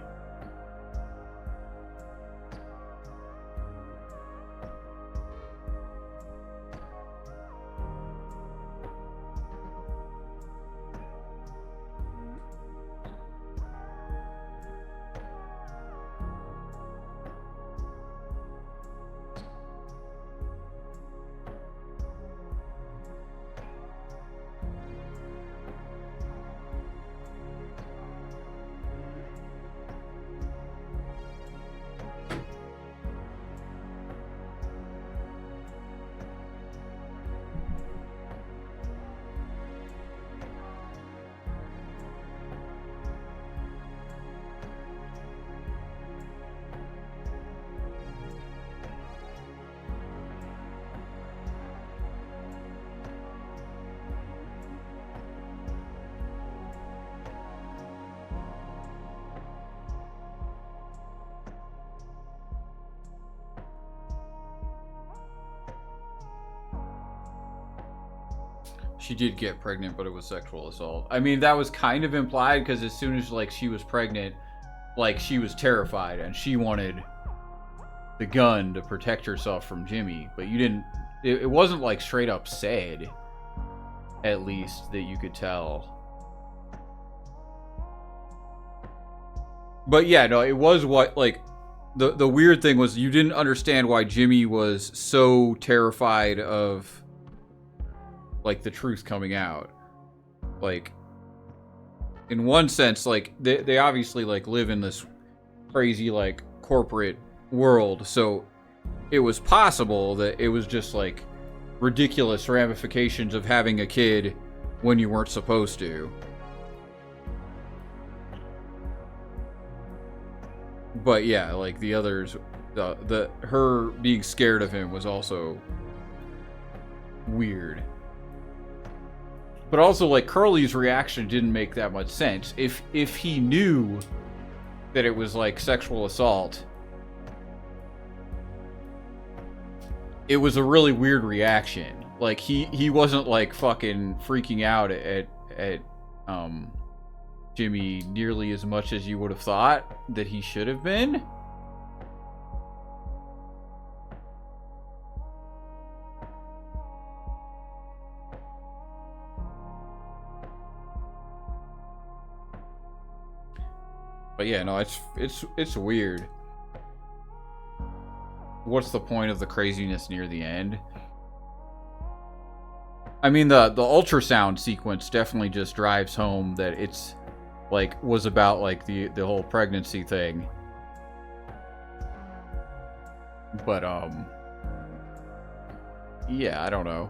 She did get pregnant, but it was sexual assault. I mean, that was kind of implied because as soon as, like, she was pregnant, like, she was terrified and she wanted the gun to protect herself from Jimmy. But you didn't... It wasn't, like, straight up said, at least, that you could tell. But yeah, no, it was what, like... The weird thing was you didn't understand why Jimmy was so terrified of... like, the truth coming out. Like, in one sense, like, they obviously, like, live in this crazy, like, corporate world, so it was possible that it was just, like, ridiculous ramifications of having a kid when you weren't supposed to. But yeah, like, the others, her being scared of him was also weird. But also, like, Curly's reaction didn't make that much sense. If he knew that it was, like, sexual assault, it was a really weird reaction. Like, he wasn't, like, fucking freaking out at Jimmy nearly as much as you would have thought that he should have been. But yeah, no, it's weird. What's the point of the craziness near the end? I mean, the ultrasound sequence definitely just drives home that it's, like, was about, like, the whole pregnancy thing. But yeah, I don't know.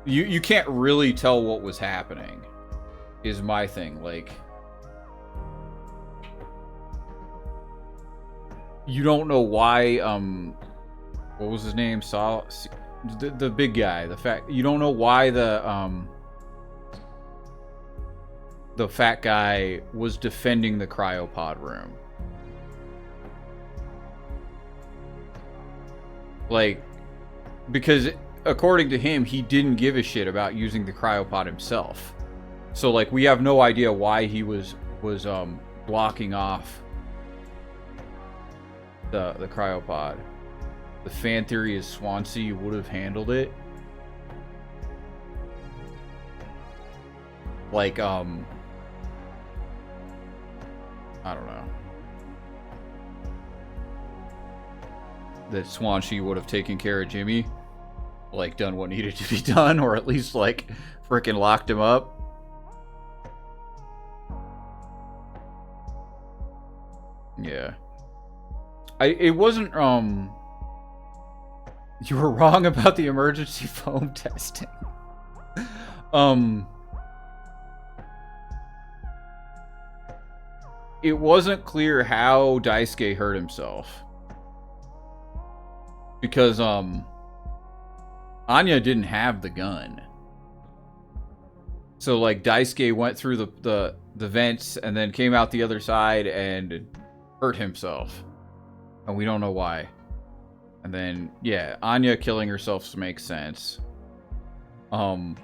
You can't really tell what was happening, is my thing. Like, you don't know why, what was his name? The big guy, you don't know why the fat guy was defending the cryopod room. Like, because according to him, he didn't give a shit about using the cryopod himself. So, like, we have no idea why he was blocking off the cryopod. The fan theory is Swansea would have handled it. Like, I don't know. That Swansea would have taken care of Jimmy. Like, done what needed to be done, or at least, like, freaking locked him up. yeah. It wasn't, you were wrong about the emergency foam testing. It wasn't clear how Daisuke hurt himself. Because, Anya didn't have the gun. So, like, Daisuke went through the vents and then came out the other side and hurt himself. And we don't know why. And then, yeah, Anya killing herself makes sense. What's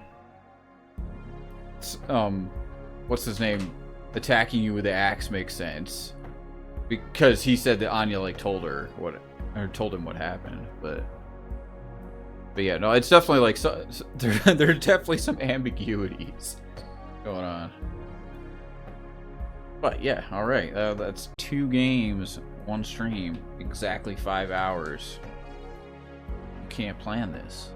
his name? Attacking you with the axe makes sense. Because he said that Anya, like, told him what happened. But yeah, no, it's definitely, like, there are definitely some ambiguities going on. But yeah, alright, that's 2 games, 1 stream, exactly 5 hours. You can't plan this.